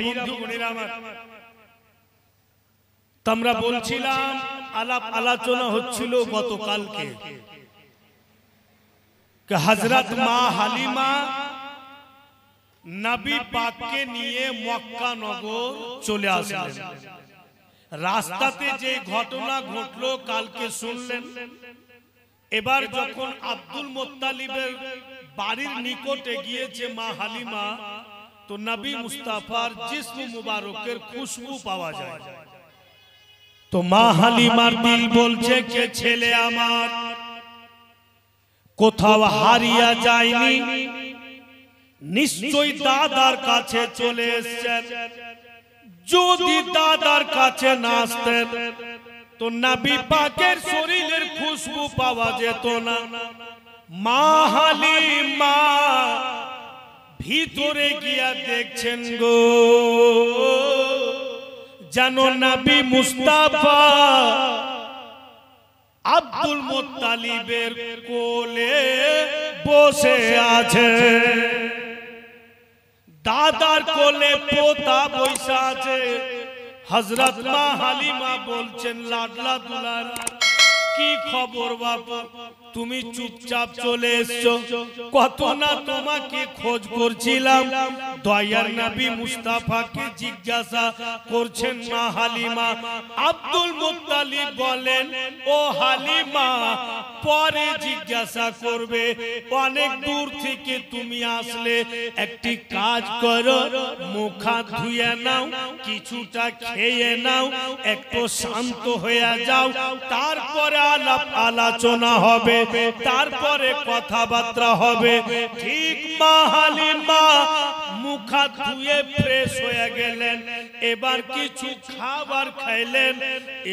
বন্ধু বোনেরা আমার, আমরা বলছিলাম আলাপ আলোচনা হচ্ছিল গতকালকে হযরত মা হালিমা নবী পাককে নিয়ে মক্কা নগর চলে আসলেন। রাস্তাতে যে ঘটনা ঘটলো কালকে শুনলেন। এবার যখন আব্দুল মুত্তালিবের বাড়ির নিকটে গিয়েছে মা হালিমা, তো নবী মুস্তাফার জিস্ম মুবারকের খুশবু পাওয়া যায়। তো মা হালিমার দিল বলছে কে ছেলে আমার কোথাও হারিয়ে যায়নি, নিশ্চয়ই দাদার কাছে চলে এসেছেন। যদি দাদার কাছে না আসতেন তো নবী পাকের শরীরের খুশবু পাওয়া যেত না। মা হালিমা ভিতরে গিয়া দেখছেন গো, জানো নবী মুস্তাফা আব্দুল মুত্তালিবের কোলে বসে আছে, দাদার কোলে পোতা বসে আছে। হযরত মা হালিমা বলছেন লাডলা দুলার কি খবর বাবা, তুমি চুপচাপ চলে এসছো, কত না তোমাকে খোঁজ করছিলাম। দয়ার নবী মুস্তাফাকে জিজ্ঞাসা করছেন মা হালিমা। আব্দুল মুত্তালিব বলেন ও হালিমা পরে জিজ্ঞাসা করবে, অনেক দূর থেকে তুমি আসলে, একটি কাজ করো মুখ হাত ধুয়ে নাও, কিছুটা খেয়ে নাও, একটু শান্ত হয়ে যাও, তারপরে আলাপ আলোচনা হবে, তারপরে কথাবার্তা হবে। ঠিক মা হালিমা মুখ হাত ধুয়ে ফ্রেশ হয়ে গেলেন। এবার কিছু খাবার খাইলেন।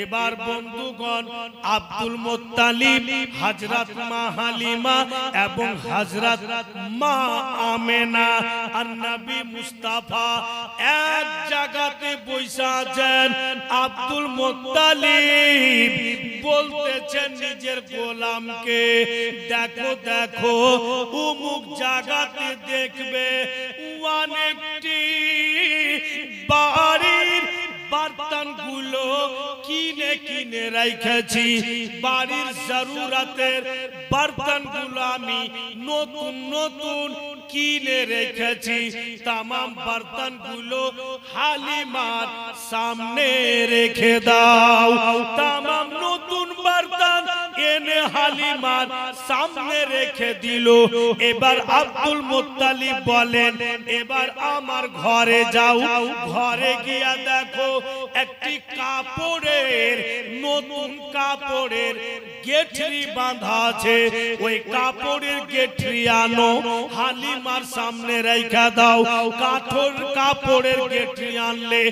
এবার বন্ধুগণ আব্দুল মুত্তালিব, হযরত মা হালিমা এবং হযরত মা আমেনা আর নবী মুস্তাফা এক জায়গাতে বসে আছেন। আব্দুল মুত্তালিব বলতেছেন নিজের গোলামকে, দেখো দেখো অমুক জায়গাতে দেখবে অনেকটি বাড়ির বর্তনগুলো কিনে কিনে রেখেছি, বাড়ির জরুরতের বর্তনগুলো আমি নতুন নতুন কিনে রেখেছি। तमाम বর্তনগুলো হালিমার সামনে রেখে দাও। तमाम নতুন বর্তন এনে হালিমার সামনে রেখে দিল। এবার আব্দুল মুত্তালিব বলেন এবার আমার ঘরে যাও, ঘরে গিয়া দেখো একটি কাপড়ের নতুন কাপড়ের গেঠরি বাঁধা আছে, ওই কাপড়ের গেঠরি আনো, হালিমার সামনে রেখে দাও। কাপড়ের গেঠরি আনলে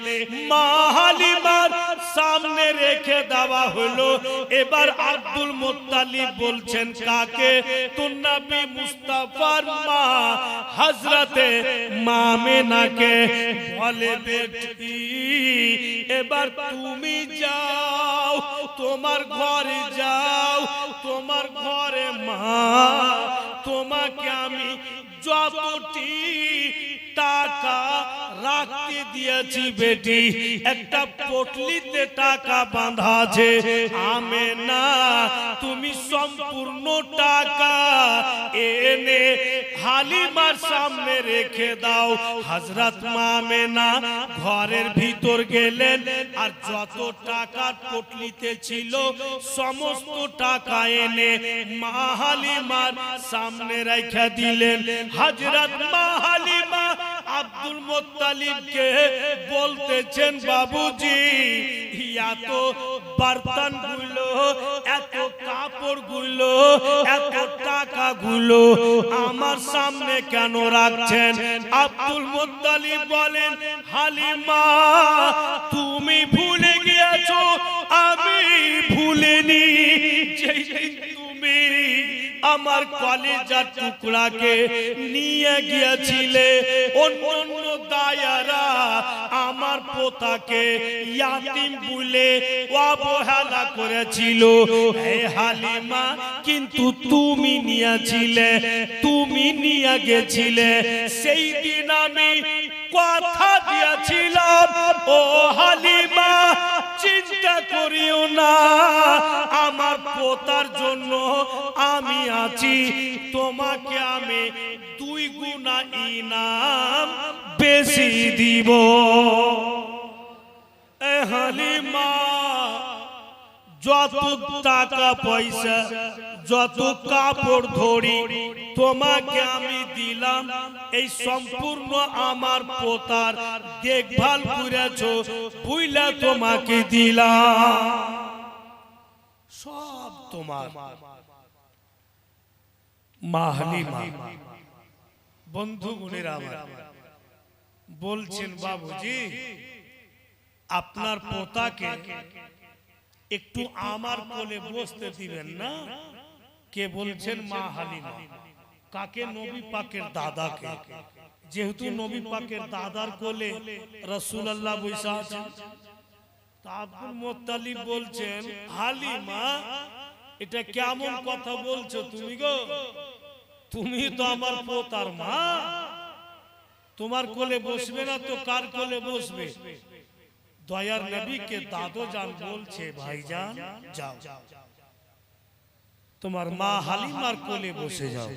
মা হালিমার সামনে রেখে দেওয়া হলো। এবার আব্দুল মুত্তালিব বলছেন কাকে? তো নবী মুস্তাফার মা হযরতে মা আমেনাকে বলে বেটি এবার তুমি যাও, তোমার ঘরে যাও, তোমার ঘরে মা তোমাকে আমি যতটি টাকা রাখতে দিয়েছি বেটি, একটা পটলিতে টাকা বাঁধা আছে, আমেনা তুমি সম্পূর্ণ টাকা এনে হালিমার সামনে রেখে দাও। হযরত মা আমেনা ঘরের ভিতর গেলেন আর যত টাকা পটলিতে ছিল সমস্ত টাকা এনে মা হালিমার সামনে রেখে দিলেন। হযরত মা হালিমা আব্দুল মুত্তালিবকে বলতেছেন বাবুজি এত বর্তনগুলো, এত কাপড়গুলো, এত টাকাগুলো আমার সামনে কেন রাখছেন? আব্দুল মুত্তালিব বলেন হালিমা তুমি ভুলে গিয়েছো, আমি ভুলিনি। তুমি আমার কলিজার টুকরাকে নিয়ে গিয়েছিলে, অন্য দায়ারা আমার পোতাকে ইয়াতিম বলে অবহেলা করেছিল। হে হালিমা কিন্তু তুমি নিয়েছিলে, তুমি নিয়ে গেছিলে। সেই দিন আমি কথা দিয়েছিলাম না, আমার পোতার জন্য আমি আছি, তোমাকে আমি 2 গুণা ইনাম বেশি দিব। এ হালিমা, যত টাকা পয়সা, যত কাপড় ধরি তোমাকে আমি দিলাম, এই সম্পূর্ণ আমার পোতার দেখভাল করেছো বুইলা তোমাকে দিলাম, সব তোমার। মা হালিমা বন্ধু গুণেরা আমার বলছেন, বাবুজি আপনার পোতাকে একটু আমার কোলে বসতে দিবেন না? কে বলছেন? মা হালিমা। কাকে? নবী পাকের দাদাকে। যেহেতু নবী পাকের দাদার কোলে রাসূলুল্লাহ বসে আছেন, আব্দুল মুত্তালিব বলছেন, হালিমা এটা কেমন কথা বলছো তুমি গো? তুমি তো আমার পোতার মা, তোমার কোলে বসবে না তো কার কোলে বসবে? দয়ার নবীকে দাদো জান বলছে, ভাইজান যাও, তোমার মা হালিমার কোলে বসে যাও।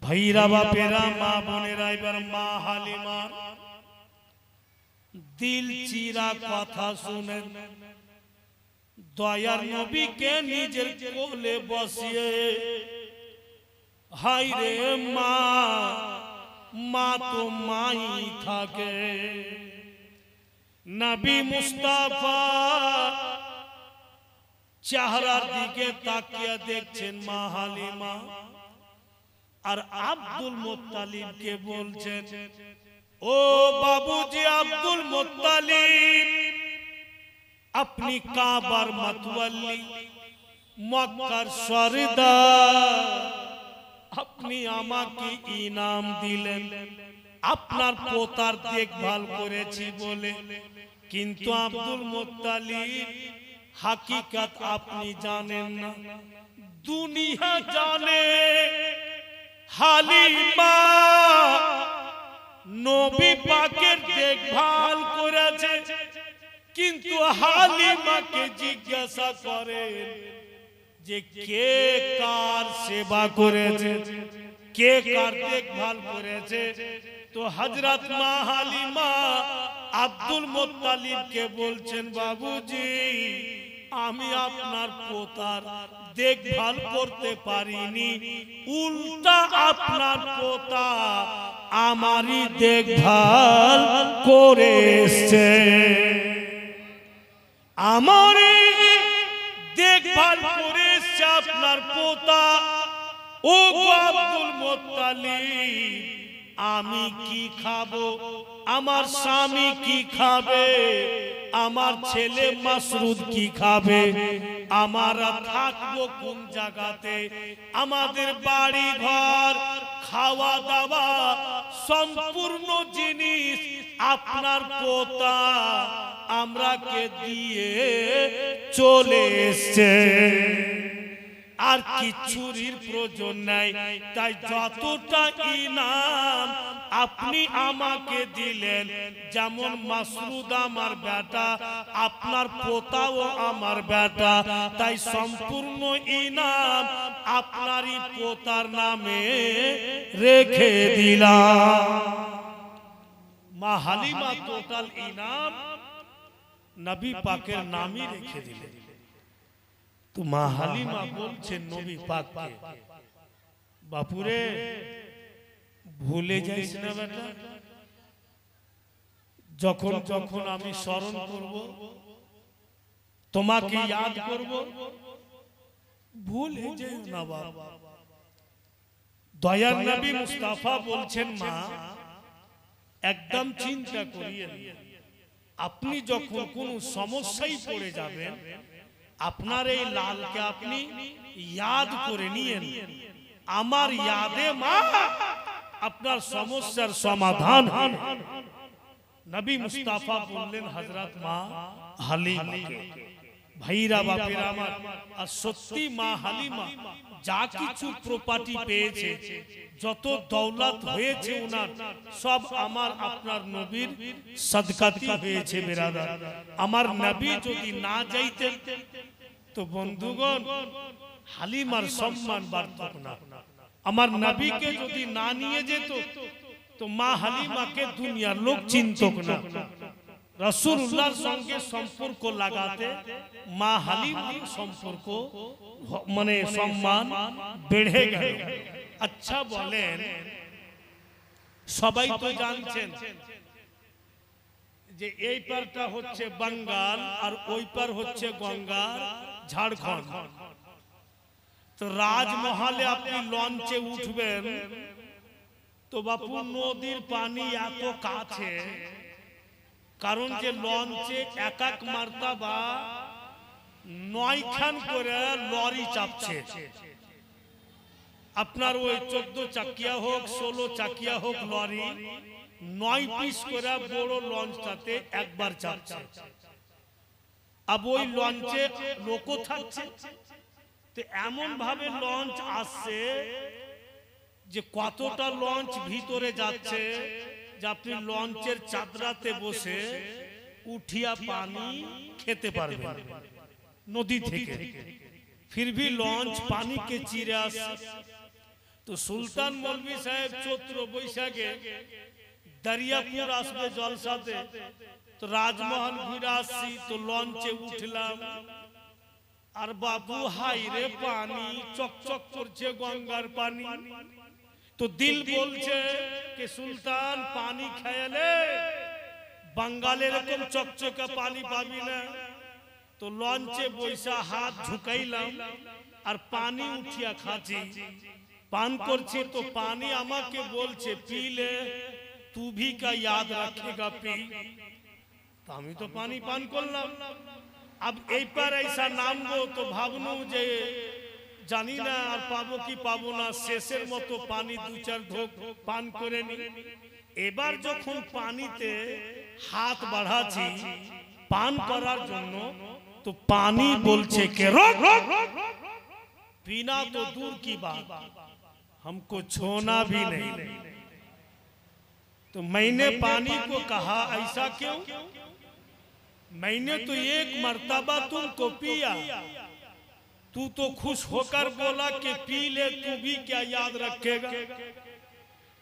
ভাইরা বাপেরা, মা বোনেরা, এবার মা হালিমার দিল চিরা কথা শুনেন, দয়ার নবীকে নিজের কোলে বসিয়ে, হায় রে মা, মা তো মাই থাকে। নবী মুস্তাফা চেহারার দিকে তাকিয়ে দেখছেন মা হালিমা, আর আব্দুল মুত্তালিবকে বলছেন, ও বাবুজি আব্দুল মুত্তালিব, আপনি কাবার মাতওয়াল্লি, মক্কার সরদার, আপনি আমাকে ইনাম দিলেন আপনার পোতার দেখভাল করেছি বলে, কিন্তু আব্দুল মুত্তালিব হাকিকত আপনি জানেন না, দুনিয়া জানে। হালিমা নবী পাকের দেখভাল করেছে, কিন্তু হালিমাকে জিজ্ঞাসা করে যে কে কার সেবা করেছে, কে কার দেখভাল করেছে? তো হযরত মা হালিমা আব্দুল মুত্তালিবকে বলছেন, বাবুজি আমি আপনার পোতার দেখভাল করতে পারিনি, উল্টা আপনার পোতা আমারই দেখভাল করেছে, আমারই দেখভাল করেছে আপনার পোতা। ও আব্দুল মুত্তালিব, আমি কি খাবো, আমার স্বামী কি খাবে, আমার ছেলে মাসরুদ কি খাবে, আমরা থাকবো কোন জায়গাতে, আমাদের বাড়ি ঘর খাওয়া দাওয়া সম্পূর্ণ জিনিস আপনার পোতা আমরাকে দিয়ে চলে এসেছে, আর কিছুরির প্রয়োজন নাই। তাই যতটা ইনাম আপনি আমাকে দিলেন, যেমন মাসরুদ আমার বেটা, আপনার পোতাও আমার বেটা, তাই সম্পূর্ণ ইনাম আপনারই পোতার নামে রেখে দিলাম। মা হালিমা টোটাল ইনাম নবী পাকের নামই রেখে দিলেন। তো মা হালিমা বলছেন নবী পাককে, বাপুরে ভুলে যাইস না বেটা, যখন যখন আমি স্মরণ করব, তোমাকে ইয়াদ করব, ভুলে যাইও না বাবা। দয়ার নবী মুস্তাফা বলছেন, মা একদম চিন্তা করিয়েন, আপনি যখন কোন সমস্যায় পড়ে যাবেন, আপনার এই লালকে আপনি ইয়াদ করে নিয়েন, আমার ইয়াদে মা আপনার সমস্যার সমাধান। নবী মুস্তাফা বললেন হযরত মা হালিমাকে। ভাইরা বাপেরা আমার, আর সত্যি মা হালিমা যা কিছু প্রপার্টি পেয়েছে, যত দৌলত হয়েছে ওনার, সব আমার আপনার নবীর সদকাতি হয়েছে। বেরাদার, আমার নবী যদি না যাইতেন তো বন্ধুগণ হালিমার সম্মান বাড়ত না। আমার নবীকে যদি না নিয়ে যেত তো মা হালিমাকে দুনিয়ার লোক চিনত না। রাসূলুল্লাহর সঙ্গে সম্পর্ক লাগাতে মা হালিমার সম্পর্ক মানে সম্মান বেড়ে গেল। আচ্ছা বলেন, সবাই তো জানছেন যে এই পারটা হচ্ছে বাঙ্গাল আর ওই পার হচ্ছে গঙ্গার ঝাড়খণ্ড। তো রাজমহলে আপনি লঞ্চে উঠবেন তো বাপু নদীর পানি এত কাছে, কারণ যে লঞ্চে এক এক মার্তাবা 9 খান করে লরি চাপছে। আপনার ওই 14 চাকিয়া হোক 16 চাকিয়া হোক লরি 9 পিস করে বড় লঞ্চটাতে একবার চাপছে। আর ওই লঞ্চে লোকও থাকছে। তো এমন ভাবে লঞ্চ আসছে যে কতটা লঞ্চ ভিতরে যাচ্ছে যে আপনি লঞ্চের চাদরাতে বসে উঠিয়া পানি খেতে পারবেন নদী থেকে। फिर भी लॉन्च पानी के चीरे আসছে। तो सुल्तान मौलवी साहेब चैत्र बैशाखे दरियापुर আসবে জলসাতে। তো রাজমহল ঘুরে আসছি, তো লঞ্চে উঠলাম আর বাবু হাই রে পানি চকচক করছে গঙ্গার পানি। तो दिल बोलছে कि सुल्तान पानी খেয়ালে বাঙ্গালে এরকম চকচকা পানি পাবি না। तो লঞ্চে বৈশা হাত ঝুঁকাইলাম আর পানি উঠিয়া খাচ্ছি, পান করছি। तो पानी আমাকে বলছে पी ले, तू भी का याद रखेगा पी। तो আমি তো পানি পান করলাম। अब এই পার ऐसा নামবো তো ভাবনু যে জানি না আর পাবো কি পাবো না, শেষের মতো পানি 2-4 ঢোক পান করে নি। এবার যখন পানিতে হাত বাড়াচ্ছি পান করার জন্য, तो पानी बोलছে के रोक, पीना तो दूर की बात हमको छोना भी नहीं। तो मैंने पानी को कहा ऐसा क्यों? मैंने तो एक मर्तबा तुमको पिया, तू तो खुश होकर बोला कि पी ले, तू भी क्या याद रखेगा।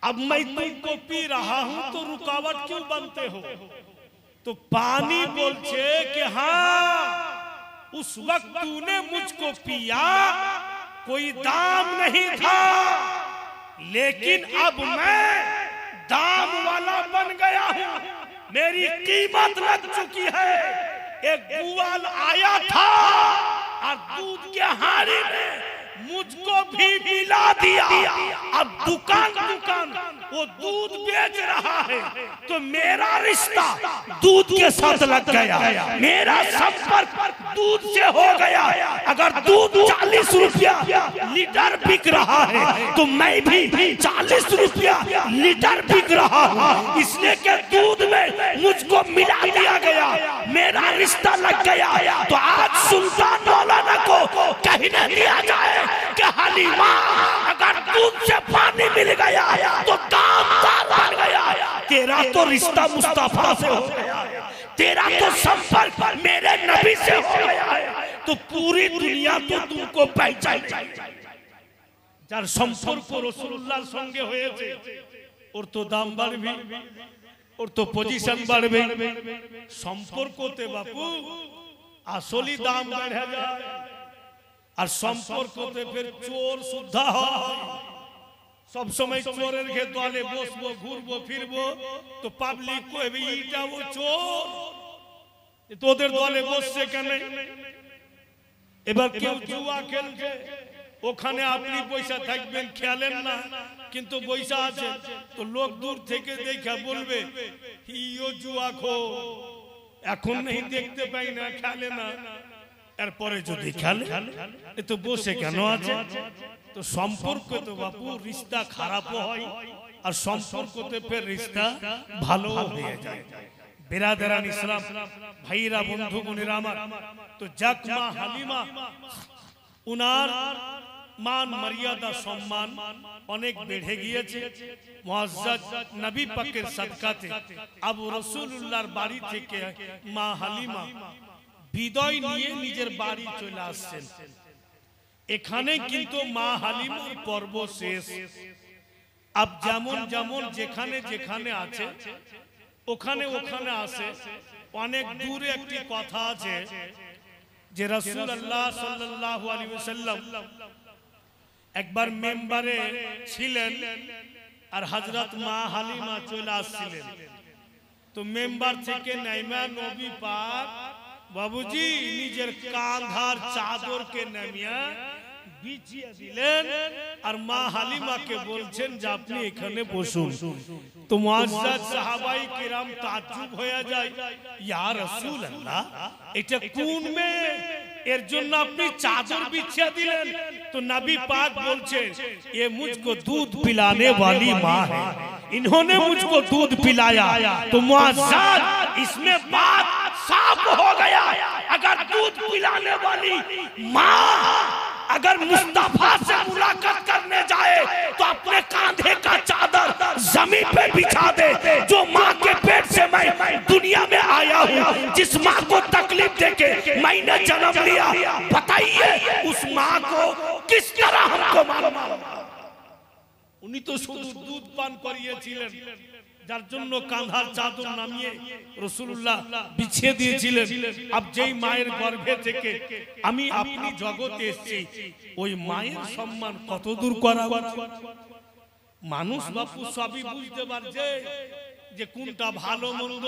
अब मैं तुमको पी रहा हूं तो रुकावट क्यों बनते हो? तो पानी बोलছে कि हाँ, उस वक्त तूने मुझको पिया, कोई दाम नहीं था, लेकिन अब मैं दाम वाला बन गया हूं, मेरी कीमत लग चुकी है। एक ग्वाल आया था और दूध के हारी में मुझको भी मिला दिया। अब दुकान दुकान वो दूध बेच रहा है, तो मेरा रिश्ता दूध के साथ लग गया, मेरा संपर्क दूध से हो गया। अगर दूध 40 रुपया लीटर बिक रहा है तो मैं भी 40 रुपया लीटर बिक रहा हूँ, इसलिए कि दूध में मुझको मिला दिया गया, मेरा रिश्ता लग गया। तो आज सुल्तान मौलाना को कहने दिया जाए कि हलीमा अगर दूध से पानी मिल गया तो दामदार बन गया। तेरा तो रिश्ता मुस्तफा से हो गया, तेरा तो संपर्क मेरे नबी से हो गया, तो पूरी दुनिया तो तुमको पहचान जाएगी। যার সম্পর্ক রাসূলুল্লাহর সঙ্গে হয়েছে ওর তো দাম বাড়বে, ওর তো পজিশন বাড়বে। সম্পর্কতে বাপু আসলি দাম বেড়ে যায়। আর সম্পর্কতে ফের চোর সুদ্ধা হয়। সব সময় চোরের ঘে দলে বসবো, ঘুরবো ফিরবো, তো পাবলিক কইবে এইটা ও চোর, তোদের দলে বসছে কেন? এবার কেউ জুয়া খেলছে, ওখানে আপনি পয়সা থাকবেন খেলেন না, কিন্তু পয়সা আছে, তো লোক দূর থেকে দেখা বলবে ইও জুয়া খো, এখন নেই দেখতে পাই না, খেলে না। এরপরে যদি খেলে এ তো বসে কেন আছে? তো সম্পর্ক তো বাপু রিশতা খারাপও হয় আর সম্পর্কতে ফের রিশতা ভালো হয়ে যায়। বিরাদারান ইসলাম, ভাইরা, বন্ধু বোনেরা আমার, তো জাকমা হালিমা উনার মান মর্যাদা সম্মান অনেক বেড়ে গিয়েছে। মুআজ্জাজ নবী পাকের সাদকাতে আবু রাসূলুল্লাহর বাড়ি থেকে মা হালিমা বিদায় নিয়ে নিজের বাড়ি চলে আসছেন। এখানে কিন্তু মা হালিমার পর্ব শেষ। আব যেমন যেমন যেখানে যেখানে আছে ওখানে ওখানে আসে। অনেক দূরে একটি কথা আছে যে রাসূলুল্লাহ সাল্লাল্লাহু আলাইহি ওয়াসাল্লাম একবার মেম্বারে ছিলেন আর হযরত মা হালিমা চলে আসছিলেন। তো মেম্বার থেকে নাইমা নবী পাক বাবুজি নিজের কাঁধার চাদরকে নামিয়ে বিছিয়ে দিলেন আর মা হালিমাকে বলছেন যে আপনি এখানে বসুন। তো মুআজ্জাজ সাহাবায়ে কিরাম তাজ্জুব হয়ে যায়, ইয়া রাসূলুল্লাহ এটা কোন মেয়ে, এর জন্য আপনি চাদর বিছিয়ে দিলেন? तो नबी पाक बोलते ये मुझको दूध पिलाने वाली माँ है, इन्होंने मुझको दूध पिलाया। तो मुआज़्ज़ाज़ इसमें बात साफ हो गया, अगर दूध पिलाने वाली माँ अगर मुस्तफा से मुलाकात करने जाए तो अपने कांधे का चादर जमीन पे बिछा दे। जो माँ के पेट से मैं दुनिया में आया हूँ, जिस माँ को तकलीफ देके मैंने जन्म लिया, बताइए उस माँ को किस तरह हमको मालूम। उन्हीं तो शुद्ध दूध पान करिয়েছিলেন, যার জন্য কাঁধার চাদর নামিয়ে রাসূলুল্লাহ বিছিয়ে দিয়েছিলেন। আব যেই মায়ের গর্ভে থেকে আমি আপনি জগতে এসেছি, ওই মায়ের সম্মান কত দূর করা উচিত। মানুষ বাপু সবই বুঝতে পারছে যে কোনটা ভালো মন্দ,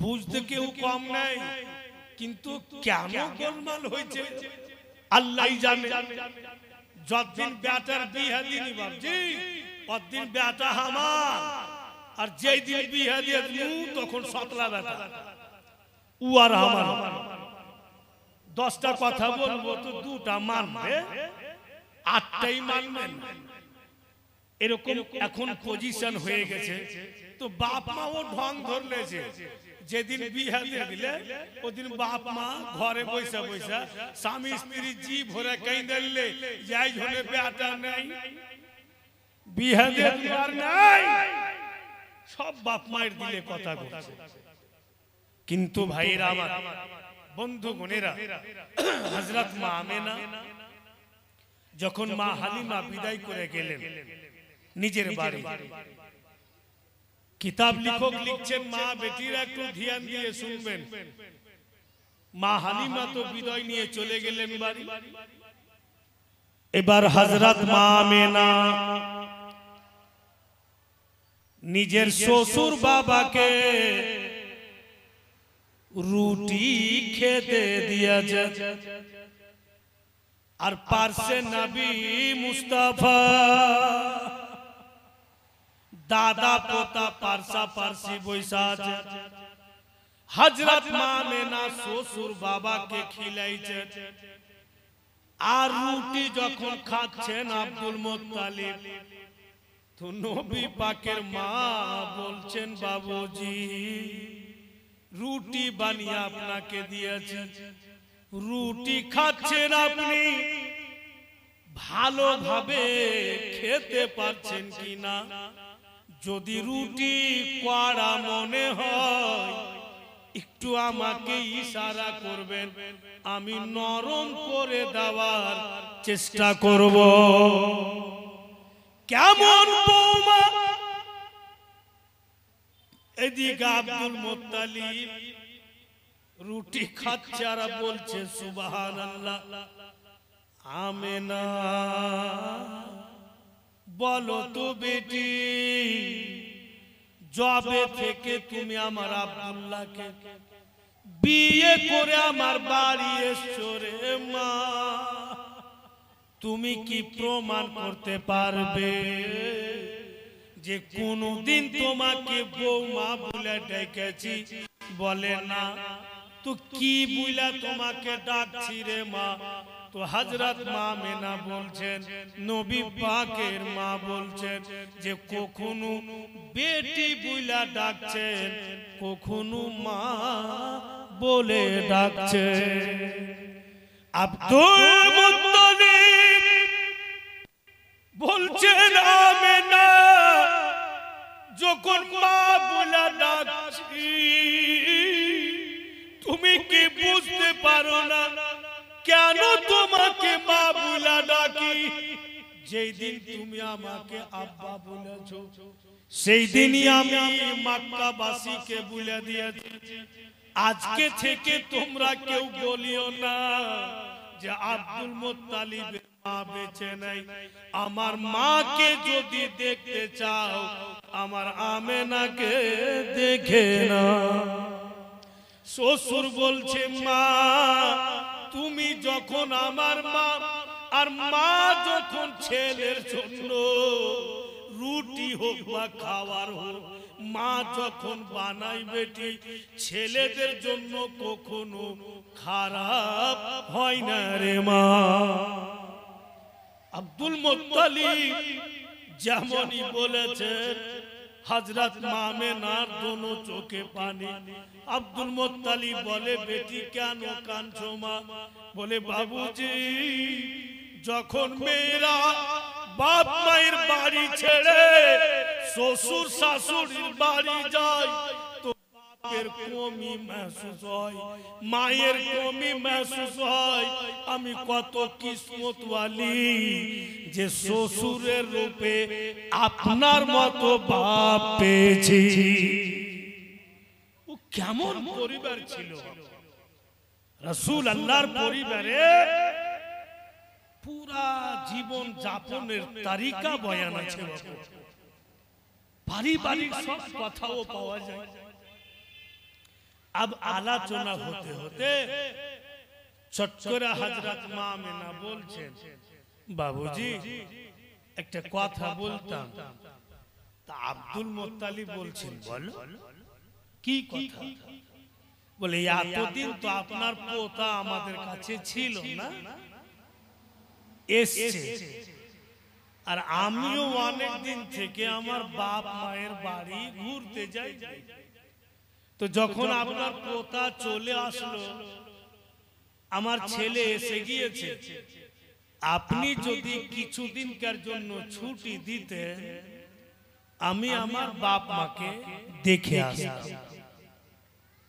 বুঝতে কেউ কম নাই, কিন্তু কেন গোলমাল হয়েছে আল্লাহই জানে। যতদিন বেটার বিয়ে দিনি বাবজি ততদিন বেটা আমার, আর যেই দিন বিয়ে দিয়ে দিলু তখন সতলা বেটা উ আর আমার। 10টা কথা বলবো তো 2টা মানবে, 8টাই মানবেন, এরকম এখন পজিশন হয়ে গেছে। তো বাপ মাও ঢং ধরলেছে, যেদিন বিয়ে দিয়ে দিলে ওদিন বাপ মা ঘরে বসে বসে স্বামী স্ত্রী জি ভরে কাইন্দলে যাই হলে বেটা নাই, বিয়ে দিয়ে দিবার নাই, সব বাপ মায়ের দিলে কথা বলছে। কিন্তু ভাইরা আমার, বন্ধু বোনেরা, হযরত মা আমেনা যখন মা হালিমা বিদায় করে গেলেন নিজের বাড়ি, কিতাব লেখক লিখছেন মা বেটিরা একটু ধ্যান দিয়ে শুনবেন। মা হালিমা তো বিদায় নিয়ে চলে গেলেন বাড়ি। এবার হযরত মা আমেনা নিজের শ্বশুর বাবাকে রুটি খেতে দিয়েছে, আর পার্শ্বে নবী মুস্তাফা দাদা পোতা পার্সা পার্সি বৈশা আছে। হযরত মা আমেনা শ্বশুর বাবাকে খিলাইছে, আর রুটি যখন খাচ্ছেন আব্দুল মুত্তালিব, তো নবী পাকের মা বলছেন বাবুজি রুটি বানিয়ে আপনাকে দিয়েছি, রুটি খাচ্ছেন আপনি, ভালোভাবে খেতে পারছেন কিনা? যদি রুটি কড়া মনে হয় একটু আমাকে ইশারা করবেন, আমি নরম করে দেওয়ার চেষ্টা করব। কেমন বৌমা? এদিকে আব্দুল মুত্তালিব রুটি খাচ্ছে আর বলছে সুবহানাল্লাহ। আমেনা বলো তো বেটি, জবে থেকে তুমি আমার আব্দুল্লাহকে বিয়ে করে আমার বাড়ি এসছো রে মা, তুমি কি প্রমাণ করতে পারবে যে কোনদিন তোমাকে বৌমা বলে ডেকেছি? বলে না। তো কি বইলা তোমাকে ডাকছি রে মা? তো হযরত মা আমেনা বলছেন, নবী পাকের মা বলছেন যে কখনো বেটি বইলা ডাকছেন, কখনো মা বলে ডাকছেন। আব্দুল মুত্তালিব বলছেন আমেনা যখন মা বলে ডাকছি তুমি কি বুঝতে পারো না কেন তোমাকে মা বলে ডাকি? যেই দিন তুমি আমাকে আব্বা বলেছো সেই দিনই আমি মক্কাবাসীকে বলে দিয়েছি আজকে থেকে তোমরা কেউ বলিও না যে আব্দুল মুত্তালিবের মা বেঁচে নাই। আমার মাকে যদি দেখতে চাও আমার আমেনাকে দেখে না। শ্বশুর বলছে মা তুমি যখন আমার মা আর মা যখন ছেলের জন্য রুটি হোক বা খাওয়ার হোক মা যখন বানাই বেটি ছেলেদের জন্য কখনো খারাপ হয় না রে মা। আব্দুল মুত্তালিব যেমনই বলেছে হযরত আমেনার দোনো চোখে পানি। আব্দুল মুত্তালিব বলে বেটি কেন কাঁদছো মা? বলে বাবুজি যখন মেয়েরা বাপ মায়ের বাড়ি ছেড়ে শ্বশুর শাশুড়ির বাড়ি যায় তো বাপের কমি महसूस হয় মায়ের কমি महसूस হয়। আমি কত কিসমতওয়ালি যে শ্বশুরের রূপে আপনার মতো বাপ পেয়েছি। ও কেমন পরিবার ছিল রাসূল আল্লাহর পরিবারে পুরা জীবন যাপনের তারিকা বয়ান আছে। পারিবারিক সব কথাও পাওয়া যায়। अब আলোচনা হতে হতে ছোট করে হযরত মা আমেনা বলছেন বাবুজি একটা কথা বলতাম। তা আব্দুল মুত্তালিব বলছেন বলো কি কথা? বলে এতদিন তো আপনার পোতা আমাদের কাছে ছিল না, এসছে আর আমিও অনেক দিন থেকে আমার বাপ মায়ের বাড়ি ঘুরতে যাই। তো যখন আপনার পোতা চলে আসলো আমার ছেলে এসে গিয়েছে আপনি যদি কিছুদিনকার জন্য ছুটি দিতেন আমি আমার বাপ মাকে দেখে আসতাম।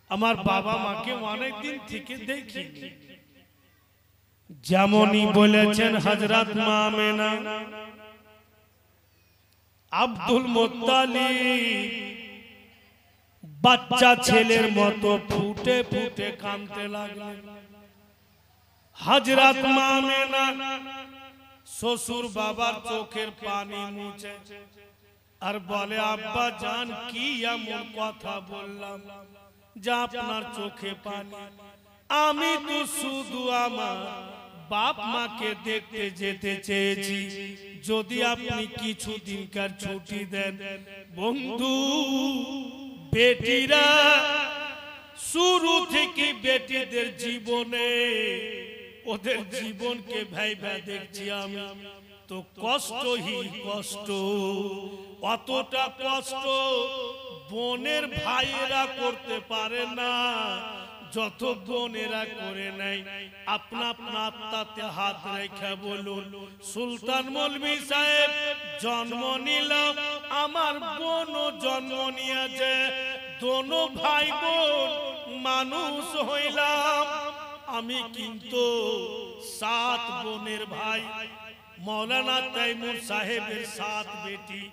আমার বাবা মাকে অনেক দিন থেকে দেখিনি। যেমনই বলেছেন হযরত মা আমেনা আব্দুল মুত্তালিব বাচ্চা ছেলের মতো ফুটে ফুটে কাঁদতে লাগলেন। হযরত মা আমেনা শ্বশুর বাবার চোখের পানি মুছে আর বলে আব্বা জান কি এমন কথা বললাম যা আপনার চোখে পানি? আমি তো শুধু আমার বাপ মাকে দেখতে যেতে চেয়েছি, যদি আপনি কিছুদিনকার ছুটি দেন। বন্ধু বেটিরা শুরু থেকে বেটিদের জীবনে ওদের জীবনকে ভাইবা দেখছি আমি তো কষ্টই কষ্ট। অতটা কষ্ট বোনের ভাইয়েরা করতে পারে না যত বোনেরা করে নাই। আপনা আপনা আত্মাতে হাত রেখে বলুন সুলতান মৌলভী সাহেব জন্ম নিলাম আমার বোনও জন্ম নিয়েছে, দোনো ভাই বোন মানুষ হইলাম। আমি কিন্তু 7 বোনের ভাই। মৌলানা তাইমুর সাহেবের 7 বেটি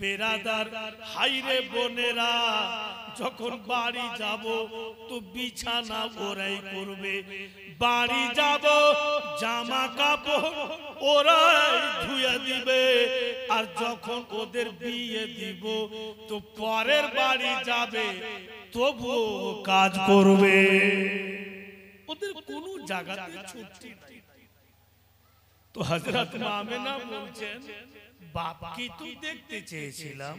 বেরাদার। হাইরে বোনেরা যখন বাড়ি যাব তো বিছানা ওরাই করবে, বাড়ি যাব জামা কাপড় ওরাই ধুয়ে দিবে, আর যখন ওদের বিয়ে দিব তো পরের বাড়ি যাবে তবুও কাজ করবে। ওদের কোনো জায়গাতে ছুটি নাই। তো হযরত মা আমেনা বলছেন বাপকে তো দেখতে চেয়েছিলাম,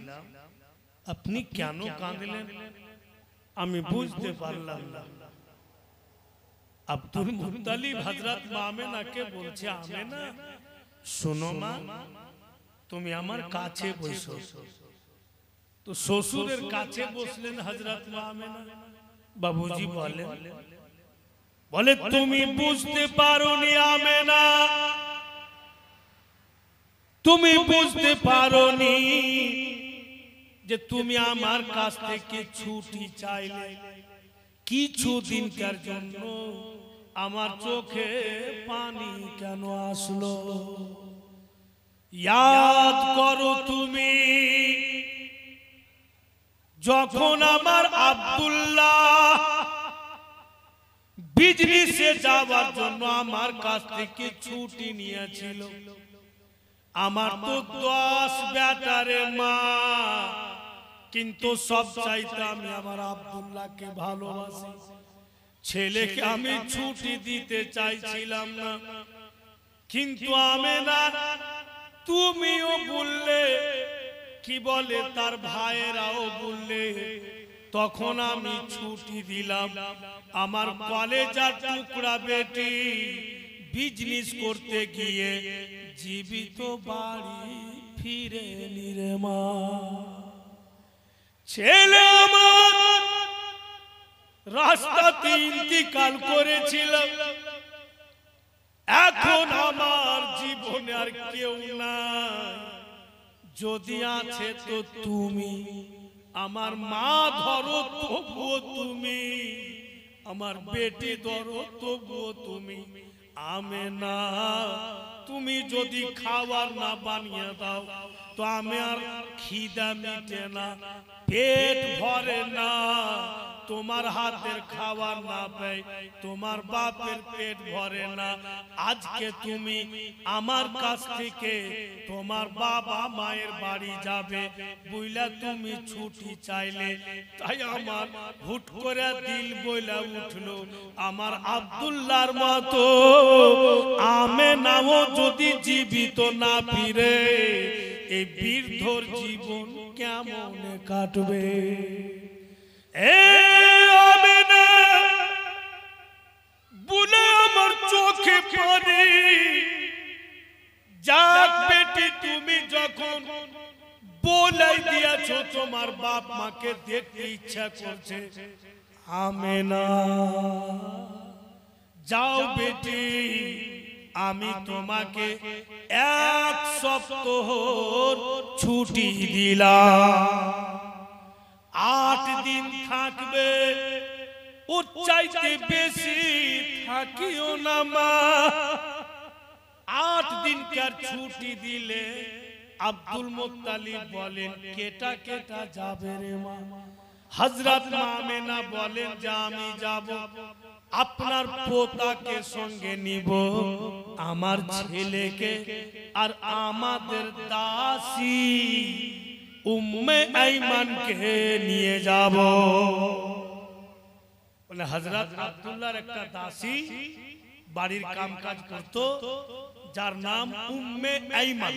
আপনি কেন কাঁদলেন আমি বুঝতে পারলাম না। আব্দুল মুত্তালিব হযরত মা আমেনাকে বলছে আমেনা শোনো মা তুমি আমার কাছে বসো। তো শ্বশুরের কাছে বসলেন হযরত মা আমেনা। বাবুজি বলে তুমি বুঝতে পারোনি আমেনা, তুমি বুঝতে পারোনি যে তুমি আমার কাছ থেকে ছুটি চাইলে কিছুদিনকার জন্য আমার চোখে পানি কেন আসলো? ইয়াদ করো তুমি যখন আমার আব্দুল্লাহ বিজনেসে যাওয়ার জন্য আমার কাছ থেকে ছুটি নিয়েছিল, আমার তো 10 বেটারে মা, কিন্তু সব চাইতে আমি আমার আব্দুল্লাহকে ভালোবাসি। ছেলেকে আমি ছুটি দিতে চাইছিলাম না, কিন্তু আমেনা তুমিও বললে, কি বলে তার ভাইয়েরাও বললে, তখন আমি ছুটি দিলাম। আমার কলেজার টুকরা বেটি বিজনেস করতে গিয়ে জীবিত বাড়ি ফিরে নিরে মা। ছেলে আমার রাস্তাতে ইন্তিকাল করেছিল, এখন আমার জীবনে আর কেউ নাই, যদি আছে তো তুমি। আমার মা ধরো তবুও তুমি, আমার বেটি ধরো তবুও তুমি। আমেনা তুমি যদি খাবার না বানিয়ে দাও তো আমি আর খিদা মিটে না, পেট ভরে না। তোমার হাতের খাবার না পাই তোমার বাপের পেট ভরে না। আজকে তুমি আমার কাছ থেকে তোমার বাবা মায়ের বাড়ি যাবে বইলা তুমি ছুটি চাইলে, তাই আমার হুট করে দিল বইলা উঠলো আমার আব্দুল্লাহর মতো আমেনাও যদি জীবিত না ফিরে এই বৃদ্ধর জীবন কেমন কাটবে? বলে আমার চোখে পানি। যাক বেটি, তুমি যখন বলাই দিয়েছ তোমার বাপ মাকে দেখতে ইচ্ছা করছে, আমেনা যাও বেটি, আমি তোমাকে 1 সপ্তাহ ছুটি দিলাম। 8 দিন থাকবে, ওর চাইতে বেশি থাকিও না মা। 8 দিনকার ছুটি দিলে আব্দুল মুত্তালিব বলেন কেটা কেটা যাবে রে মা? হযরত আমেনা বলেন যে আমি যাব, আপনার পোতাকে সঙ্গে নিব, আমার ছেলেকে আর আমাদের দাসী উম্মে আইমানকে নিয়ে যাব। বলে হযরত আব্দুল্লাহর একটা দাসী বাড়ির কামকাজ করত, যার নাম উম্মে আইমান,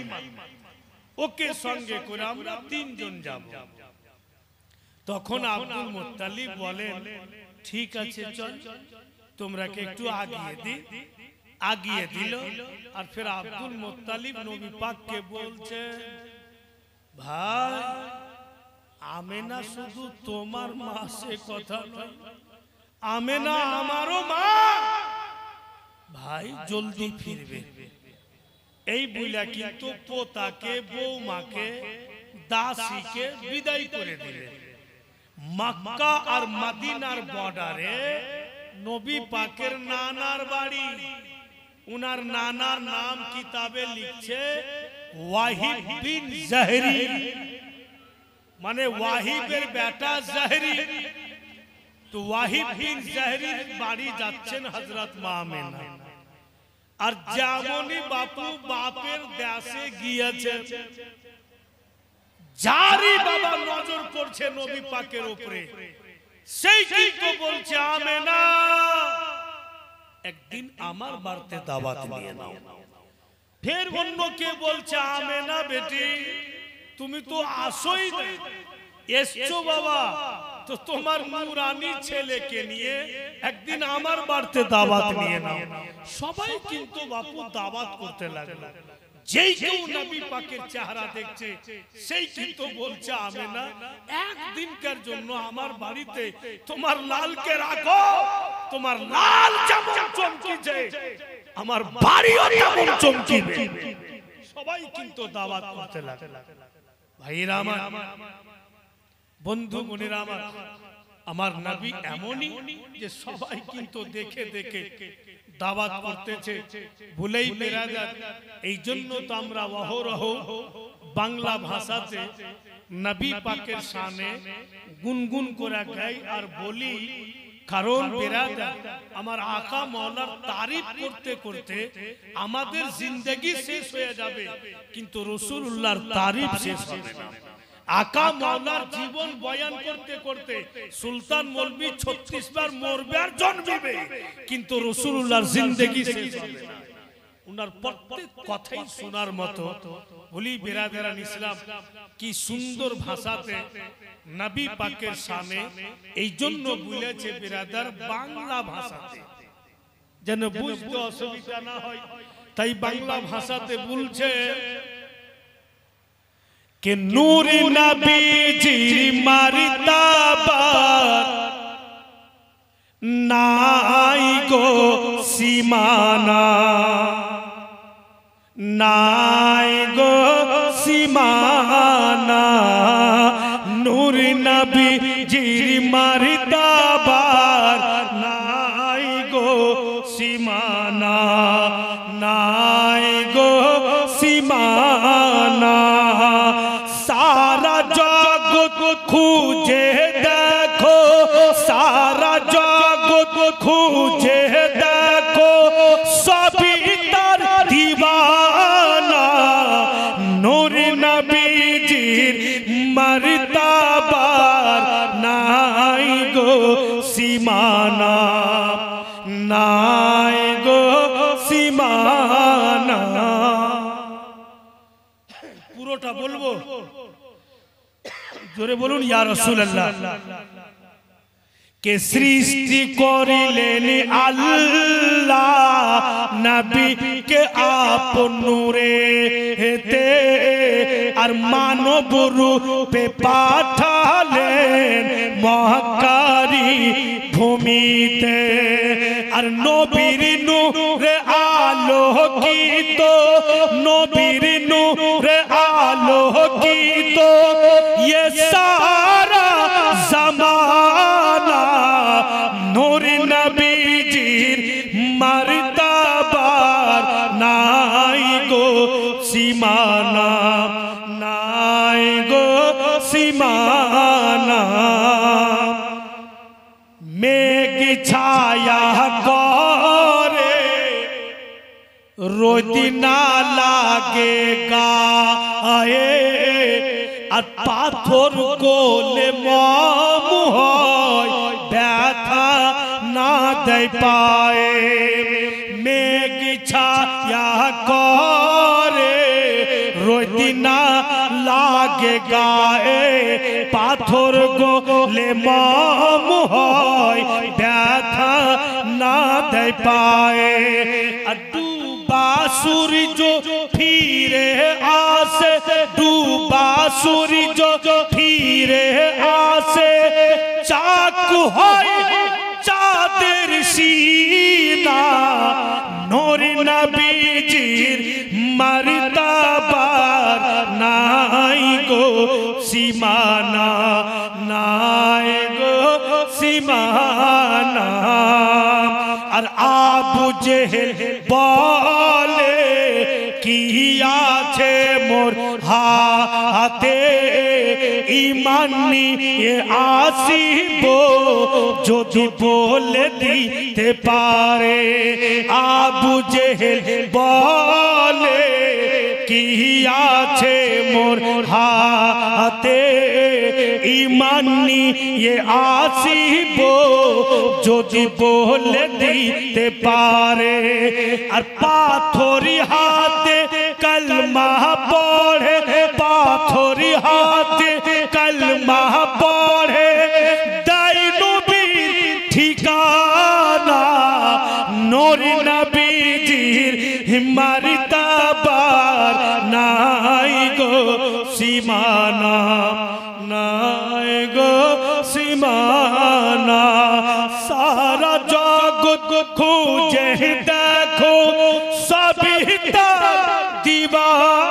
ওকে সঙ্গে করে আমরা 3 জন যাব। তখন আব্দুল মুত্তালিব বলেন ঠিক আছে চল, তোমরাকে একটু আগিয়ে দি। আগিয়ে দিল। আর ফির আব্দুল মুত্তালিব নবী পাককে বলছে, ভাই আমেনা শুধু তোমার মা, সে কথা নয়, আমেনা আমারও মা, ভাই জলদি ফিরবে। এই বইলা কিন্তু পোতাকে, বৌমাকে, দাসীকে বিদায় করে দিলেন। মক্কা আর মদিনার বর্ডারে নবী পাকের নানার বাড়ি। উনার নানার নাম কিতাবে লিখছে ওয়াহিব বিন জাহরি, মানে ওয়াহিবের বেটা জাহরি। তো ওয়াহিব বিন জাহরির বাড়ি যাচ্ছেন হযরত মা আমেনা। আর যেমনই বাপু বাপের দেশে গিয়েছে, যারই বাবা নজর পড়ছে নবী পাকের উপরে, সেই কিন্তু বলছে আমেনা একদিন আমার বাড়িতে দাওয়াত নিয়ে নাও। ফের অন্য কে বলছে আমেনা বেটি তুমি তো আসোই না, এসছো বাবা তো তোমার নুরানি ছেলেকে নিয়ে একদিন আমার বাড়িতে দাওয়াত নিয়ে নাও। সবাই কিন্তু বাপু দাওয়াত করতে লাগলো। যেই কেউ নবী পাকের চেহারা দেখছে সেই কিন্তু বলছে আমেনা একদিনকার জন্য আমার বাড়িতে তোমার লালকে রাখো, তোমার লাল যেমন চমকিছে আমার বাড়িও তেমন চমকিবে। সবাই কিন্তু দাওয়াত করতে লাগে। ভাইরা আমার, বন্ধু বোনেরা আমার, আমার নবী এমনই যে সবাই কিন্তু দেখে দেখে দাওয়াত করতেছে। ভুলেই বেরাদার, এই জন্য তো আমরা অহরহ বাংলা ভাষাতে নবী পাকের শানে গুনগুন করে গাই আর বলি। কারণ বেরাদার, আমার আকা মাওলার তারিফ করতে করতে আমাদের জিন্দেগি শেষ হয়ে যাবে, কিন্তু রাসূলুল্লাহর তারিফ শেষ হবে না। আকা মাওলার জীবন বয়ান করতে করতে সুলতান মৌলভী 36 বার মরবে আর জন্মবে, কিন্তু রাসূলুল্লাহর জিন্দেগি শেষ হবে না। উনার প্রত্যেক কথাই শোনার মতো। বলি বেরাদারান ইসলাম, কি সুন্দর ভাষাতে নবী পাকের শানে, এই জন্য বলেছে বেরাদার বাংলা ভাষাতে, যেন বুঝতে অসুবিধা না হয়, তাই বাংলা ভাষাতে বলছে कि नूर नबी जी मर्तबा नाई गो सीमाना, नाई गो सीमाना, नूर नबी जी मर्तबा नाई गो सीमाना, नाई गो सीमाना। सारा जगत खूजे देखो, सारा जगत खूजे देखो, सभी तर दीवाना, नूर नबीजीर मर्तबार नाई गो सीमाना, नाई गो सीमाना। পুরোটা বলবো, জোরে বলুন ইয়া রাসূলুল্লাহ। কে সৃষ্টি করিলেন আল্লাহ নবীকে আপন নূরে হেতে, আর মানব রূপে পাঠালেন মহাকারী ভূমিতে, আর নবীর নূরে আলোকিত, নবীর নূরে আলোকিত ये सारा ज़माना, नूर नबीजीर मर्तबार नाई गो सीमाना, नाई गो सीमाना। मेघ छाया करे रोद ना लागे गाए, আর পাথর কোলে মম হয় ব্যথা না দেয় পায়ে। মেঘ ছায়া করে রোদ না লাগে গায়ে, পাথর কোলে মম হয় ব্যথা না দেয় পায়ে। আর ডুবা সূর্য ফিরে আসে, ডুবা সূর্য ফিরে আসে, চাকু হয় চাঁদের সিনা, নূর নবীজির মর্তবার নাই গো সীমানা, নাই গো সীমানা। আর আবু জেহেল বলে কি আছে মোর হাতে, ঈমান নিয়ে আসিব যদি বলে দিতে পারে। আবু জেহেল বলে কি আছে মোর হাতে, ঈমান নিয়ে আসিব যদি বলে দিতে পারে। আর পাথরি হাতে কলমা পড়ে, পাথরি হাতে কলমা পড়ে, দাই নবীর ঠিকানা, নূর নবীজির মর্তবার নাই গো সীমানা, নাই গো সীমানা। সারা জগৎ খুঁজে দেখো, সবই তার দিওয়ানা,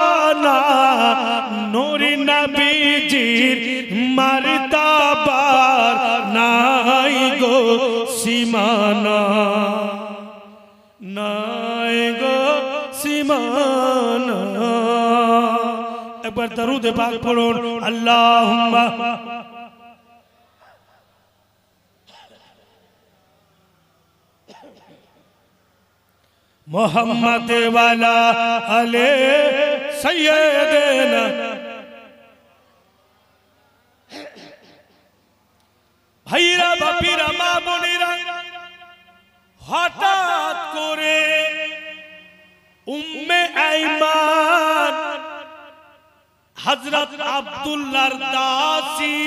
সীমানা, নাই গো সীমানা। একবার দরুদ পাক পড়ুন, আল্লাহুম্মা মোহাম্মদ ওয়ালা আলে সাইয়্যিদিনা। ভাইরা বাপিরা মা বোনেরা, হঠাৎ করে উম্মে আইমান হযরত আব্দুল্লাহর দাসী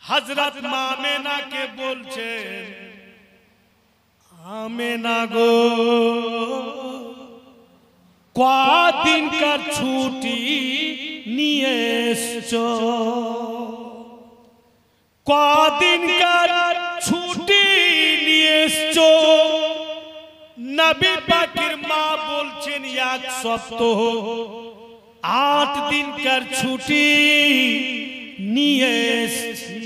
হযরত মামেনাকে বলছেন, আমেনা গো, কদিনকার ছুটি নিয়ে এসছো, কদিনকার ছুটি নিয়ে এসছো। নবী পাকের মা বলছেন 1 সপ্তাহ 8 দিনকার ছুটি নিয়ে এসেছি।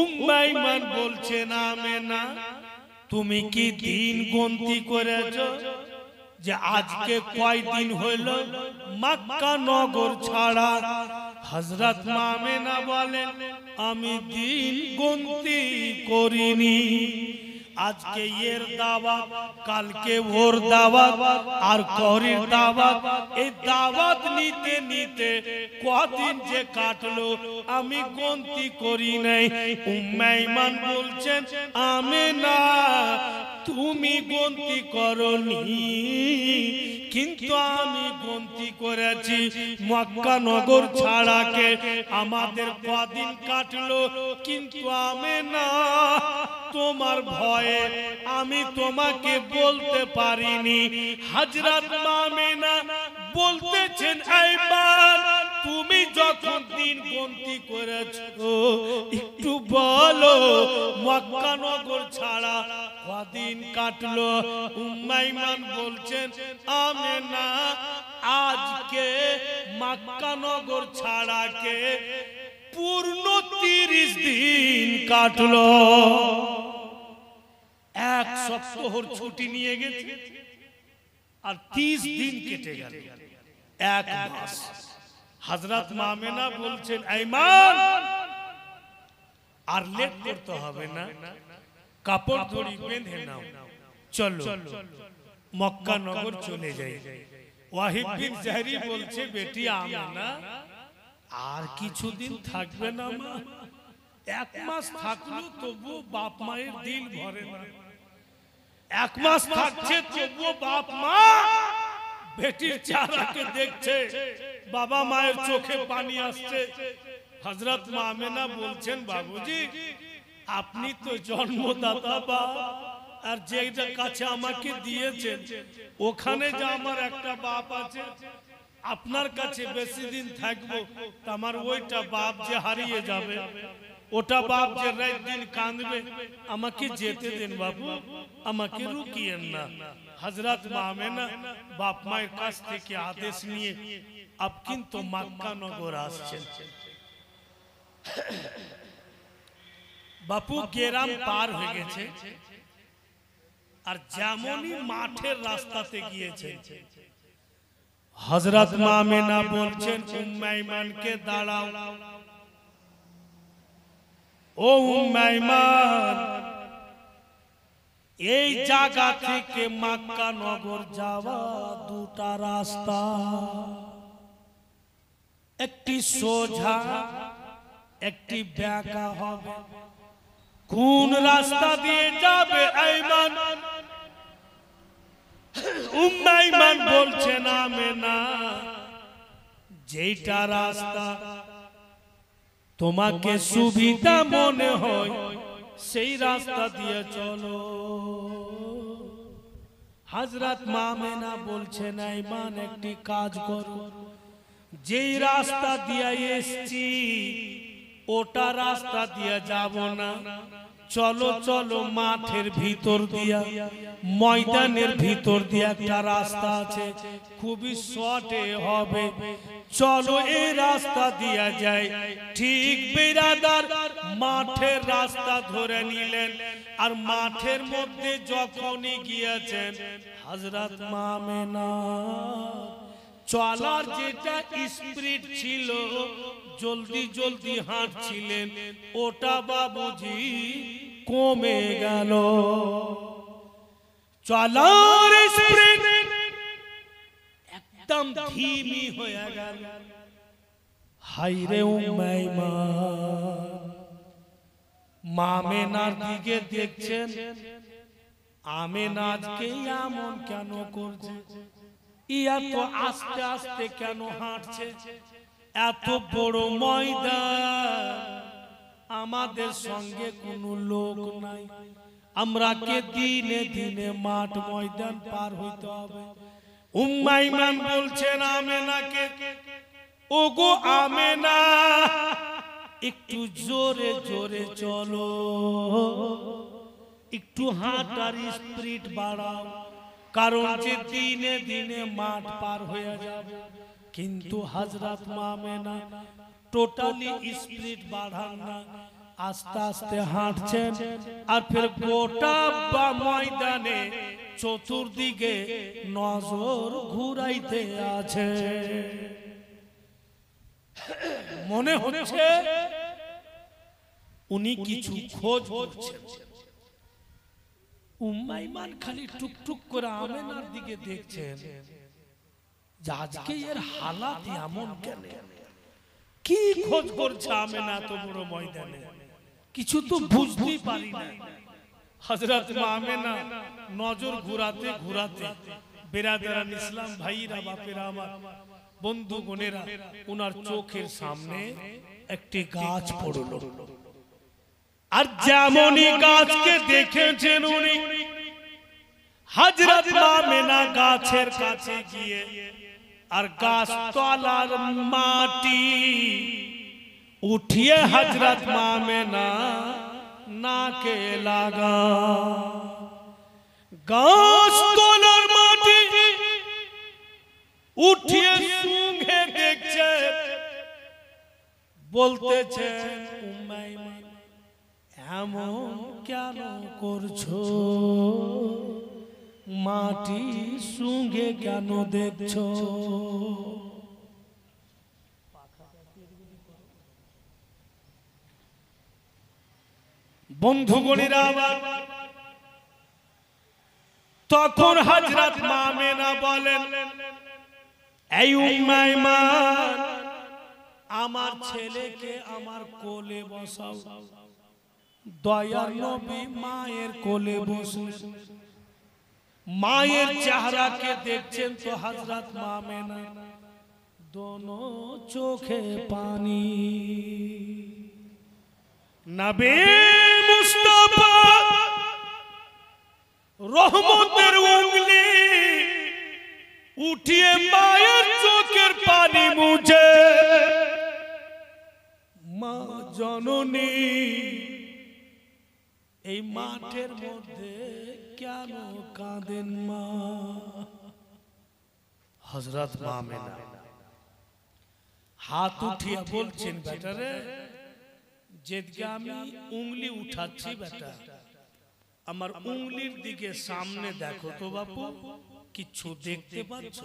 উম্মে আইমান বলছেন, আমেনা তুমি কি দিন গণতি করেছো যে আজকে কয় দিন হইল মক্কা নগর ছাড়া? হযরত মামেনা বলেন, আমি দিন গণতি করিনি। আজকে এর দাওয়াত, কালকে ওর দাওয়াত, আর করির দাওয়াত, এই দাওয়াত নিতে নিতে কদিন যে কাটলো আমি গণতি করি নাই। উম্মে আইমান বলছেন, আমেনা তুমি গণতি করনি, কিন্তু আমি গণতি করেছি। মক্কা নগর ছাড়াকে আমাদের কদিন কাটলো, কিন্তু আমেনা তোমার ভয়ে আমি তোমাকে বলতে পারিনি। হযরত মামেনা বলতেছেন, আইমান তুমি যখন দিন গণতি করেছো একটু বলো মক্কা নগর ছাড়া কদিন কাটলো? উম্মে আইমান বলছেন, আমেনা আজকে মক্কা নগর ছাড়াকে পূর্ণ 30 দিন কাটলো। 1 সপ্তাহর ছুটি নিয়ে গেছে আর 30 দিন কেটে গেল, 1 মাস। হযরত মামেনা বলছেন, আইমান আর লেট করতে হবে না, কাপড় ধরি বেঁধে নাও, চলো মক্কা নগর চলে যাই। ওয়াহিদ বিন জাহরি বলছে, বেটি আমেনা আর কিছুদিন থাকবে না মা? 1 মাস থাকলো তবু বাপ মায়ের দিল ভরে না। 1 মাস থাকছে তবু বাপ মা বেটির চেহারাকে দেখছে, বাবা মায়ের চোখে পানি আসছে। হযরত মামেনা বলছেন, বাবুজি আপনি তো জন্মদাতা বাপ, আর যেটা কাছে আমাকে দিয়েছেন ওখানে যে আমার একটা বাপ আছে, আপনার কাছে বেশি দিন থাকবো আমার ওইটা বাপ যে হারিয়ে যাবে, ওটা বাপ যে রাত দিন কাঁদবে, আমাকে যেতে দেন বাবু, আমাকে রুকিয়েন না। হযরত মামেনা বাপ মায়ের কাছ থেকে আদেশ নিয়ে আপ কিন্তু মক্কা নগর আসছেন। বাপু গ্রাম পার হয়ে গেছে, আর যেমনই মাঠের রাস্তাতে গিয়েছে হযরত মামেনা বলছেন উম্মে আইমানকে, দাঁড়াও ও উম্মে আইমান, এই জায়গা থেকে মক্কা নগর যাওয়া 2টা রাস্তা, একটি সোজা একটি বেঁকা হবে। কোন রাস্তা দিয়ে যাবে আইমান? উম্মে আইমান বলছেন, আমেনা যেটা রাস্তা তোমাকে সুবিধা মনে হয় সেই রাস্তা দিয়ে চলো। হযরত মামেনা বলছেন, আইমান একটি কাজ করো, যেই রাস্তা দিয়ে এসেছি ওটা রাস্তা দিয়ে যাব না, চলো চলো মাঠের ভিতর দিয়া, ময়দানের ভিতর দিয়া একটা রাস্তা আছে, খুবই শর্টে হবে, চলো এই রাস্তা দিয়া যায়। ঠিক বিরাদার মাঠের রাস্তা ধরে নিলেন। আর মাঠের মধ্যে যখনই গিয়েছেন হযরত মা আমেনা চলার যেটা স্পিড ছিল, জলদি জলদি হাঁটছিলেন, ওটা বাবুজি কমে গেল। চলার স্পিড একদম ধীমি হয়ে গেল। হায়রে উম্মে ঈমান, মা আমেনার দিকে দেখছেন, আমেনাকে এমন কেন করছে, ইয়া তো আস্তে আস্তে কেন হাঁটছে, এত বড় ময়দান, আমাদের সঙ্গে কোনো লোক নাই, আমরা কে দিনে দিনে মাঠ ময়দান পার হইতে হবে। উম্মে ঈমান বলছেন আমেনাকে, ওগো আমেনা একটু জোরে জোরে চলো, একটু হাঁটার স্পিড বাড়াও, কারণ যে দিনে দিনে মাঠ পার হয়ে যাবে। কিন্তু হযরত মা আমেনা টোটালি স্পিড বাড়ান না, আস্তে আস্তে হাঁটছেন। আর ফের গোটা বা ময়দানে চতুর্দিকে নজর ঘুরাইতে আছে। মনে হচ্ছে উনি কিছু খোঁজ করছেন। উম্মে ঈমান খালি টুকটুক করে আমেনার দিকে দেখছেন, আজকে এর হালাত এমন কেন, কি খোঁজ করছে আমেনা এত বড় ময়দানে, কিছু তো বুঝতেই পারি না। হযরত মা আমেনা নজর ঘুরাতে ঘুরাতে, বেরাদারান ইসলাম ভাইরা বাপেরা আমার, বন্ধু বোনেরা, উনার চোখের সামনে একটি গাছ পড়ল। আর যেমনই গাছকে দেখেছেন উনি, হযরত মা আমেনা গাছের কাছে গিয়ে আর গাছ তলার মাটি উঠিয়ে হযরত মা আমেনা নাকে লাগা। গাছ তলার মাটি উঠিয়ে সুঙ্ঘে দেখছে, বলতেছে উম্মে ঈমান এমন কেন করছো, মাটি সুঙ্ঘে কেন দেখছো। বন্ধুগণেরা আমার, তখন হযরত মা আমেনা বলেন, এই উম্মে ঈমান আমার ছেলেকে আমার কোলে বসাও। দয়ার নবী মায়ের কোলে বসলেন, মায়ের চেহারাকে দেখছেন তো হযরত মা আমেনা দোনো চোখে পানি। নবী মুস্তাফা রহমতের উঙ্গলি উঠিয়ে মায়ের চোখের পানি মুছে, মা জননী এই মাঠের মধ্যে কেন কাঁদেন মা। হযরত মা আমেনা হাত উঠিয়ে বলছেন, বেটারে যেদিকে আমি উঙ্গলি উঠাচ্ছি বেটা, আমার উঙ্গলির দিকে সামনে দেখো তো বাপু, কিছু দেখতে পাচ্ছ?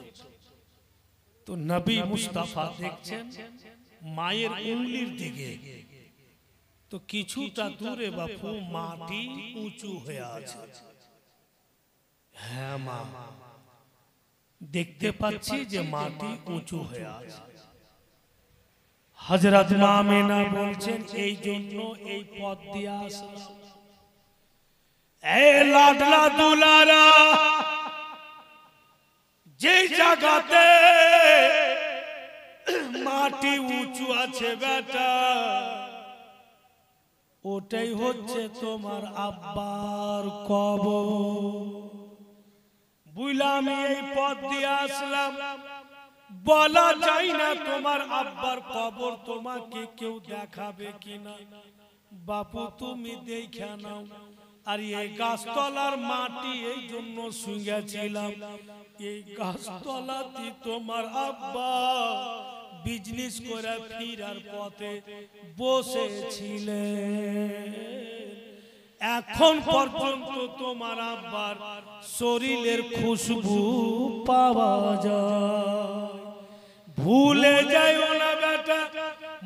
তো নবী মুস্তাফা দেখছেন মায়ের উঙ্গলির দিকে, তো কিছুটা দূরে বাপু মাটি উঁচু হয়ে আছে। হ্যাঁ মা, দেখতে পাচ্ছি যে মাটি উঁচু হয়ে আছে। হযরত মা আমেনা বলছেন, এই জন্য এই পথ দিয়ে আসলাম। এই লাডলা দুলারা, যে জায়গাতে মাটি উঁচু আছে বেটা, ওটাই হচ্ছে তোমার আব্বার কবর। বুঝলাম এই পথ দিয়ে আসলাম, বলা যায় না তোমার আব্বার কবর তোমাকে কেউ দেখাবে কিনা। বাপু তুমি দেখে নাও। আর এই গাছতলার মাটি এই জন্য শুয়েছিলাম, এই গাছতলাতে তোমার আব্বা বিজনেস করে ফিরার পথে বসেছিলেন। এখন পর্যন্ত তোমার আব্বার শরীরের খুশবু পাওয়া যায়। ভুলে যাইও না বেটা,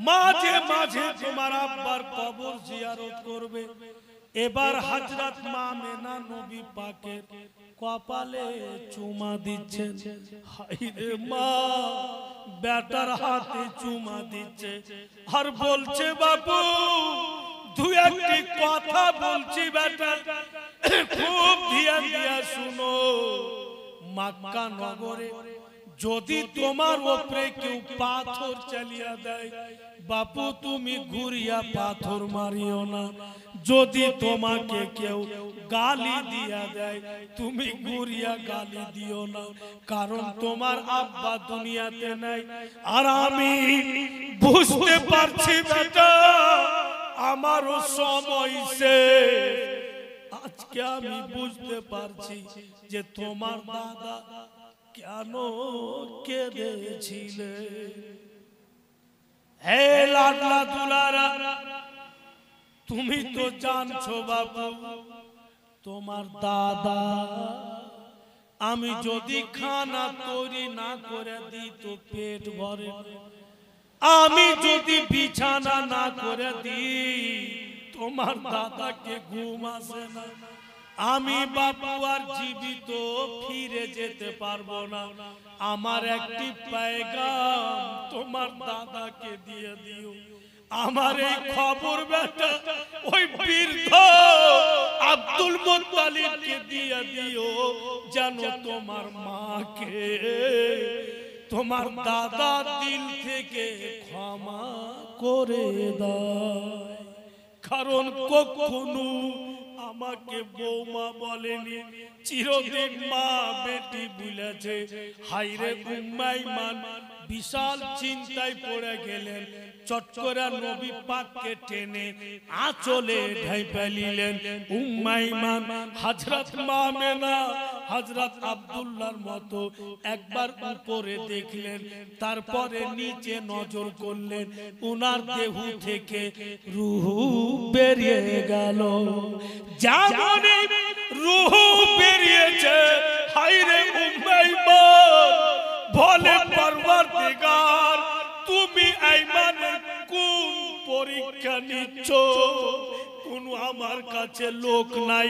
মাঝে মাঝে তোমার আব্বার কবর জিয়ারত করবে। এবার হযরত মা মেনা নবী পাকের কপালে চুমা দিচ্ছেন। হায়রে মা, বেটার হাতে চুমা দিচ্ছে আর বলছে বাবু দু একটি কথা বলছি বেটা, খুব ধ্যান দিয়া শুনো। মক্কা নগরে যদি তোমার উপরে কেউ পাথর চালিয়ে দেয়, বাপু তুমি ঘুরিয়া পাথর মারিও না। যদি তোমাকে কেউ গালি দিয়া দেয়, তুমি ঘুরিয়া গালি দিও না, কারণ তোমার আব্বা দুনিয়াতে নাই। আর আমি বুঝতে পারছি বেটা, আমারও সময় শেষ। আজকে আমি বুঝতে পারছি যে তোমার দাদা কেন কেঁদেছিলে। হে লাডলা দুলারা, তুমি তো জানছো বাবু, তোমার দাদা আমি যদি খানা তৈরি না করে দিই তো পেট ভরে, আমি যদি বিছানা না করে দিই তোমার দাদাকে ঘুম আসে না। আমি বাবু আর জীবিত ফিরে যেতে পারবো না। আমার একটি পেগাম তোমার দাদাকে দিয়ে দিও। আমার এই খবর বেটা ওই বৃদ্ধ আব্দুল মুত্তালিবকে দিয়ে দিও, যেন তোমার মাকে তোমার দাদা দিল থেকে ক্ষমা করে দেয়। কারণ কখনো আমাকে বৌমা বলেনি, চিরদিন মা বেটি বলেছে। হায়রে উম্মে ঈমান বিশাল চিন্তায় পড়ে গেলেন। চট করে নবী পাককে টেনে আঁচলে ঢাইপা নিলেন। উম্মে ঈমান হযরত মা মেনা হযরত আব্দুল্লাহর মতো একবার উপরে দেখলেন, তারপরে নিচে নজর করলেন। উনার দেহ থেকে রূহ বেরিয়ে গেল। যেমনই রূহ বেরিয়েছে, হায়রে উম্মে ঈমান বলে পরওয়ারদিগার তুমি ঈমানের কোন পরীক্ষা নিচ্ছ? কোন আমার কাছে লোক নাই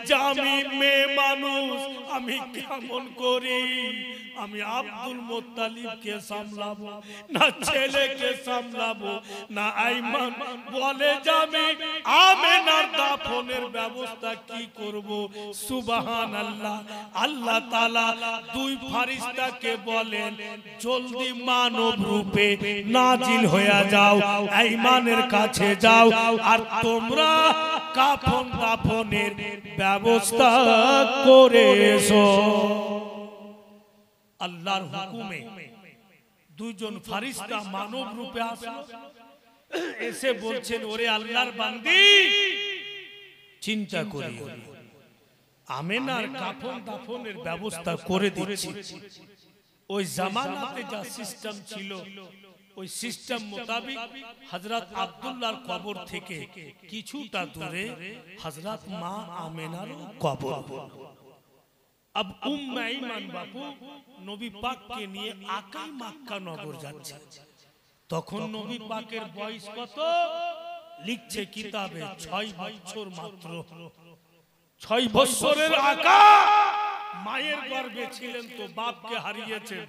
যে আমি মেয়ে মানুষ আমি কেমন করি, আমি আব্দুল মুত্তালিবকে সামলাবো না ছেলেকে সামলাবো না? ঈমান বলে যে আমি আমেনার দাফনের ব্যবস্থা কি করব? সুবহানাল্লাহ। আল্লাহ তাআলা দুই ফেরেশতাকে বলেন জলদি মানব রূপে নাজিল হয়ে যাও, ঈমানের কাছে যাও, আর তোমরা কাফন দাফনের ব্যবস্থা করে এসো। আল্লাহর হুকুমে দুইজন ফেরেশতা মানব রূপে আসলো, এসে বলছেন ওরে আল্লাহর বান্দি, চিন্তা করি আমেনার কাফন দাফনের ব্যবস্থা করে দিচ্ছি। ওই জামানাতে যা সিস্টেম ছিল ওই সিস্টেম মোতাবেক হযরত আব্দুল্লাহর কবর থেকে কিছুটা দূরে হযরত মা আমেনার কবর। अब उम्मे ईमान बापू नबी पाक के निये आकाई मक्का नगर जाच्छे। तखन नबी पाकेर बयस कत लिखছে কিতাবে 6 বছর মাত্র। 6 বছরের আকা মায়ের গর্ভে ছিলেন তো বাপকে হারিয়েছেন।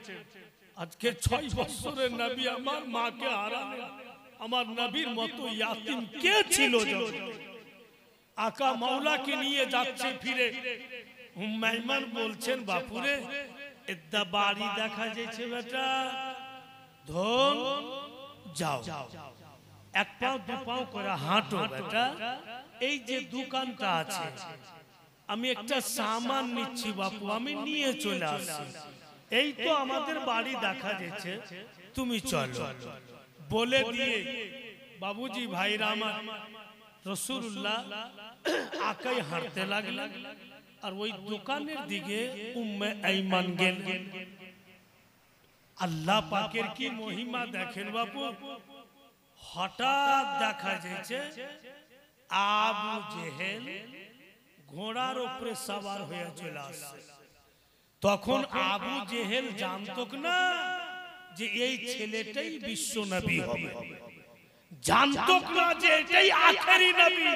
আজকে 6 বছরের নবী আমার মাকে হারালেন। আমার নবীর মতো ইয়াতিম কে ছিল? আকা মাওলাকে নিয়ে যাচ্ছে ফিরে। উম্মে ঈমান বলছেন বাপুরে এদা বাড়ি দেখা যাচ্ছে বেটা, ধন যাও এক পাও দু পাও করে হাঁটো বেটা। এই যে দোকানটা আছে আমি একটা সামান নিচ্ছি বাপু, আমি নিয়ে চলে আসছি। এই তো আমাদের বাড়ি দেখা যাচ্ছে, তুমি চলো। বলে দিয়ে বাবুজি ভাইরা আমার রাসূলুল্লাহ আকাই হাঁটতে লাগলেন আর ওই দোকানের দিকে উম্মে ঈমান গেলেন। আল্লাহ পাকের কি মহিমা দেখেন বাপু, হঠাৎ দেখা যাচ্ছে আবু জেহেল ঘোড়ার উপরে সওয়ার হয়ে চলে আসছে। তখন আবু জেহেল জানতো না যে এই ছেলেটাই বিশ্ব নবী হবে, জানতো না যে এটাই আখেরি নবী,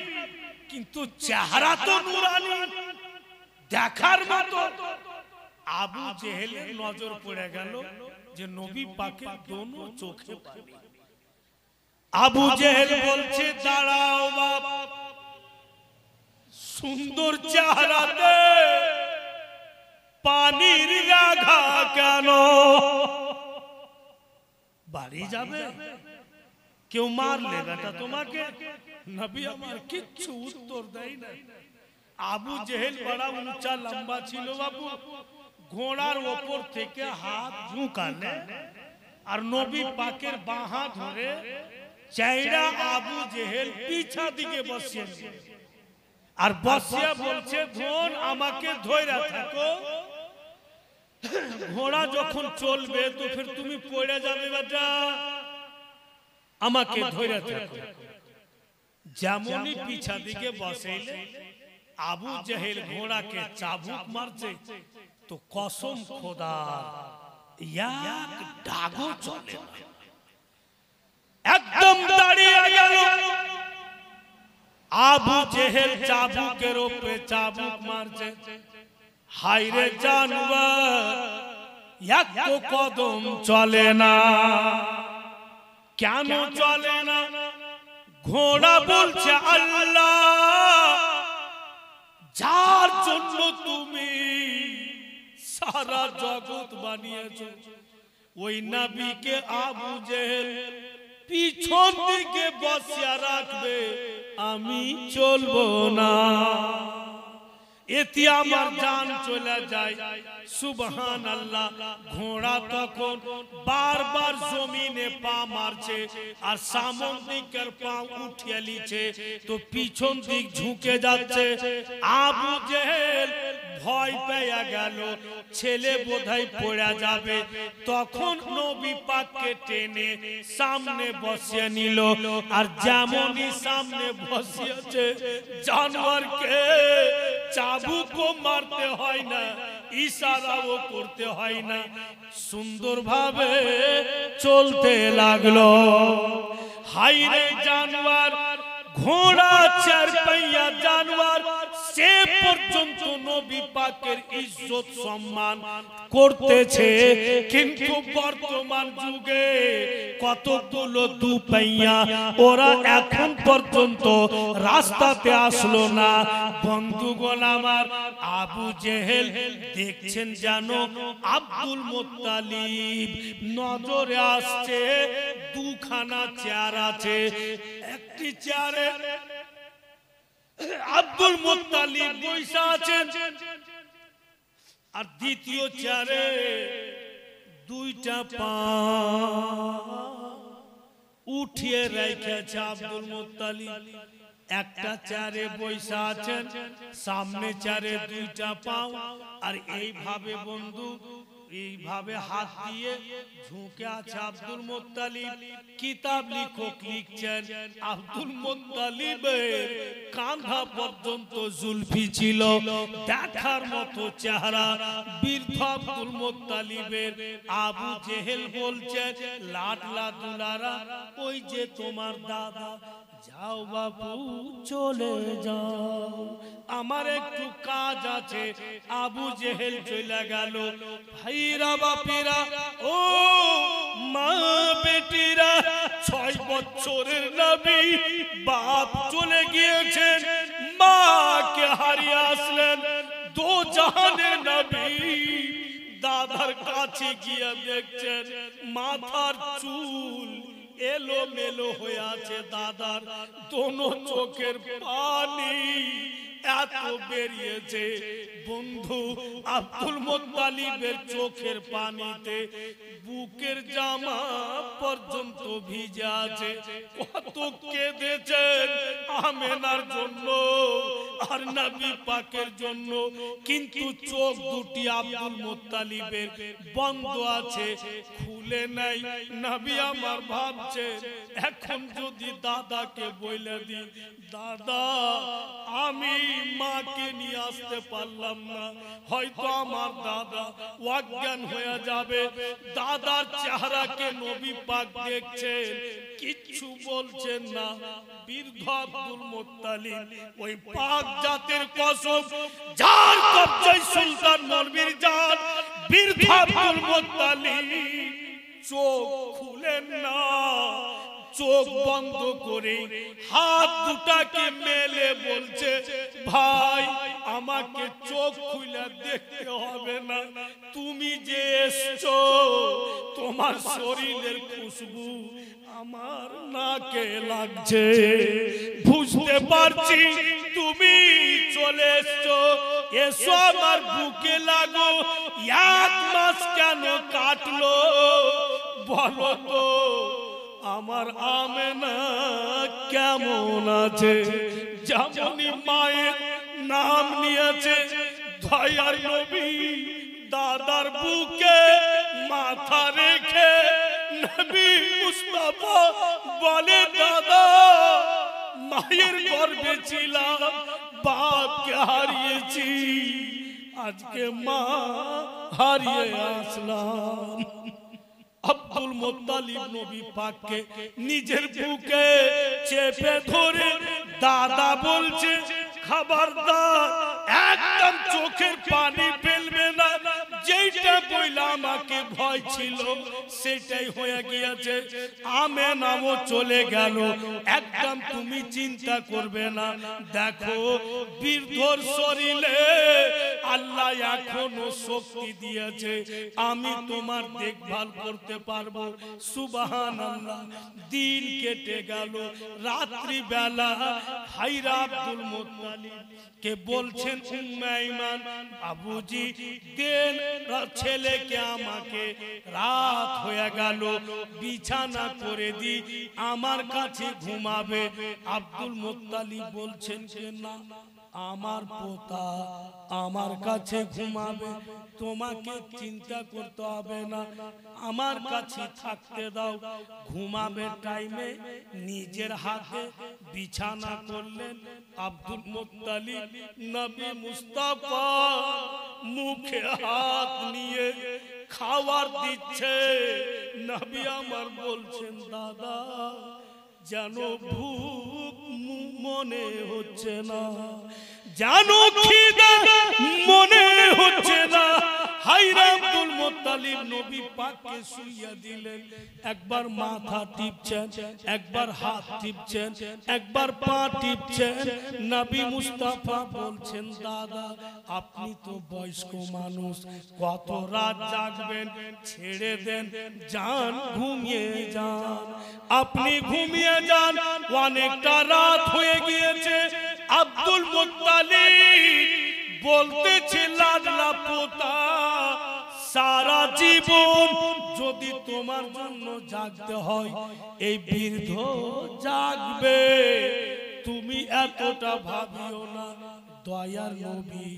কিন্তু চেহারা তো নূরানি, দেখার মতো। আবু জেহেলের নজর পড়ে গেল যে নবী পাকের দোনো চোখে পানি। আবু জেহেল বলছে, দাঁড়াও বাপ, সুন্দর চেহারাতে পানির রাগা কেন? বাড়ি যাবে? কেউ মারলে বেটা তোমাকে? নবী আমার কিচ্ছু উত্তর দেয় না। আবু জেহেল বড় উঁচা লম্বা ছিল বাবু, ঘোড়ার ওপর থেকে হাত ঝুঁকালে আর নবী পাকের বাঁ হাত ধরে চাইরা আবু জেহেল পিছা দিকে বসিয়ে আর বসিয়া বলছে, ধন আমাকে ধইরা থাকো, ঘোড়া যখন চলবে তো ফির তুমি পড়ে যাবে বেটা, আমাকে ধইরা থাকো। যেমনই পিছা দিকে বসাইলে আবু জেহেল ঘোড়াকে চাবুক মারছে, তো কসম খোদা এক ডাগও চলে না, একদম দাঁড়িয়ে গেল। আবু জেহেল চাবুকের উপরে চাবুক মারছে, হায়রে জানবার এক কদম চলে না। কেন চলে না? ঘোড়া বলছে, আল্লাহ যার জন্য তুমি সারা জগৎ বানিয়েছো, ওই নবীকে আবু জেহেল পিছন দিকে বসিয়া রাখবে, আমি চলবো না, এতে আমার জান চলে যায়। সুবহানাল্লাহ। ঘোড়া তখন বারবার জমিনে পা মারছে আর সামন দিকের পা উঠিয়ে লিছে, তো পিছন দিক ঝুঁকে যাচ্ছে। আবু জেহেল ভয় পেয়ে গেল, ছেলে বোধহয় পড়ে যাবে। তখন নবী পাককে টেনে সামনে বসিয়ে নিল, আর যেমনই সামনে বসিয়েছে জানোয়ারকে চাবুকও মারতে হয় না, ইশারাও করতে হয় না, সুন্দরভাবে চলতে লাগলো। হায়রে জানোয়ার, ঘোড়া চার পাইয়া জানোয়ার, সে পর্যন্ত নবী পাকের ইজ্জত সম্মান করতেছে, কিন্তু বর্তমান যুগে কতগুলো দুপাইয়া ওরা এখন পর্যন্ত রাস্তাতে আসলো না। বন্ধুগণ আমার, আবু জেহেল দেখছেন জানো আব্দুল মুত্তালিব নজরে আসছে, দুখানা চেয়ার আছে, একটি চেয়ারে আব্দুল মুত্তালিব বসে আছেন, আর দ্বিতীয় চেয়ারে দুইটা পা উঠিয়ে রেখেছে আব্দুল মুত্তালিব। একটা চেয়ারে বসে আছেন, সামনে চেয়ারে দুইটা পা, আর এইভাবে বন্ধু এইভাবে হাত দিয়ে ঝুঁকে আছে আব্দুল মুত্তালিব। কিতাব লেখক লিখছেন আব্দুল মুত্তালিবের কাঁধা পর্যন্ত জুলফি ছিল, দেখার মতো চেহারা বৃদ্ধ আব্দুল মুত্তালিবের। আবু জেহেল বলছেন, লাডলা দুলারা, ওই যে তোমার দাদা, যাও বাবু চলে যাও, আমার একটু কাজ আছে। আবু জেহেল চলে গেল। ভাইরা বাপিরা, ও মা বেটিরা, 6 বছরের নবী বাপ চলে গিয়েছেন, মাকে হারিয়ে আসলেন। দো জাহানের নবী দাদার কাছে গিয়ে দেখছেন মাথার চুল এলো মেলো হয়ে আছে, দাদার দোনো চোখের পানি এত বেরিয়েছে। বন্ধু, আব্দুল মুত্তালিবের চোখের পানিতে বুকের জামা পর্যন্ত ভিজে আছে। কত কেঁদেছেন আমেনার জন্য, আর নবী পাকের জন্য, কিন্তু চোখ দুটি আব্দুল মুত্তালিবের বন্ধ আছে, খুলে নাই। নবী আমার ভাবছে এখন যদি দাদাকে বলে দিই, দাদা আমি মাকে নিয়ে আসতে পারলাম না, হয়তো আমার দাদা অজ্ঞান হয়ে যাবে। দাদার চেহারাকে নবী পাক দেখছেন, কিচ্ছু বলছেন না। বৃদ্ধ আব্দুল মুত্তালিব ওই পাক জাতের কসম, যার কবজায় সুলতান মরবির জান, বৃদ্ধ আব্দুল মুত্তালিব চোখ খুলেন না, চোখ বন্ধ করে হাত দুটাকে মেলে বলছে, ভাই আমাকে চোখ খুলে দেখতে হবে না, তুমি যে এসছো তোমার শরীরের খুশবু আমার নাকে লাগছে, বুঝতে পারছি তুমি চলে এসছো, এসো আমার বুকে লাগো। 1 মাস কেন কাটলো বলো তো, আমার আমেনা কেমন আছে? যেমনই মায়ের নাম নিয়েছে দয়ার নবী দাদার বুকে মাথা রেখে নবী মুস্তাফা বলে, দাদা মায়ের গর্ভে ছিলাম, বাপকে হারিয়েছি, আজকে মা হারিয়ে আসলাম। আব্দুল মুত্তালিব নবী পাককে নিজের বুকে চেপে ধরে দাদা বলছে, খবরদার একদম চোখের পানি ফেলবে না, যেটা বইলা আমাকে ভয় ছিল সেটাই হয়ে গিয়েছে, আমেনাও চলে গেল, একদম তুমি চিন্তা করবে না। দেখো বৃদ্ধর শরীরে আল্লাহ এখনো শক্তি দিয়েছে, আমি তোমার দেখভাল করতে পারবো। সুবহানাল্লাহ। দিন কেটে গেল, রাত্রি বেলা হাইরা আব্দুল মুত্তালিব কে বলছেন, উম্মে আইমান বাবুজি দেন ছেলেকে আমাকে, রাত হয়ে গেল, বিছানা করে দি, আমার কাছে ঘুমাবে। আব্দুল মুত্তালিব বলছেন যে না, আমার পোতা আমার কাছে ঘুমাবে, তোমাকে চিন্তা করতে হবে না, আমার কাছে থাকতে দাও। ঘুমাবে টাইমে নিজের হাতে বিছানা করলেন আব্দুল মুত্তালিব। নবী মুস্তাফা মুখে হাত নিয়ে খাবার দিচ্ছে, নবী আমার বলছেন, দাদা যেন ভুক মনে হচ্ছে না, যেন খিদে মনে হচ্ছে না। হায়রা আব্দুল মুত্তালিব নবী পাককে শুইয়া দিলেন, একবার মাথা টিপছেন, একবার হাত টিপছেন, একবার পা টিপছেন। নবী মুস্তাফা বলছেন, দাদা আপনি তো বয়স্ক মানুষ, কত রাত জাগবেন, ছেড়ে দেন, যান ঘুমিয়ে যান, আপনি ঘুমিয়ে যান, অনেকটা রাত হয়ে গিয়েছে। আব্দুল মুত্তালিব বলতেছে, লাডলা পোতা সারা জীবন যদি তোমার জন্য জাগতে হয়, এই বৃদ্ধ জাগবে, তুমি এতটা ভাবিও না। দয়ার নবী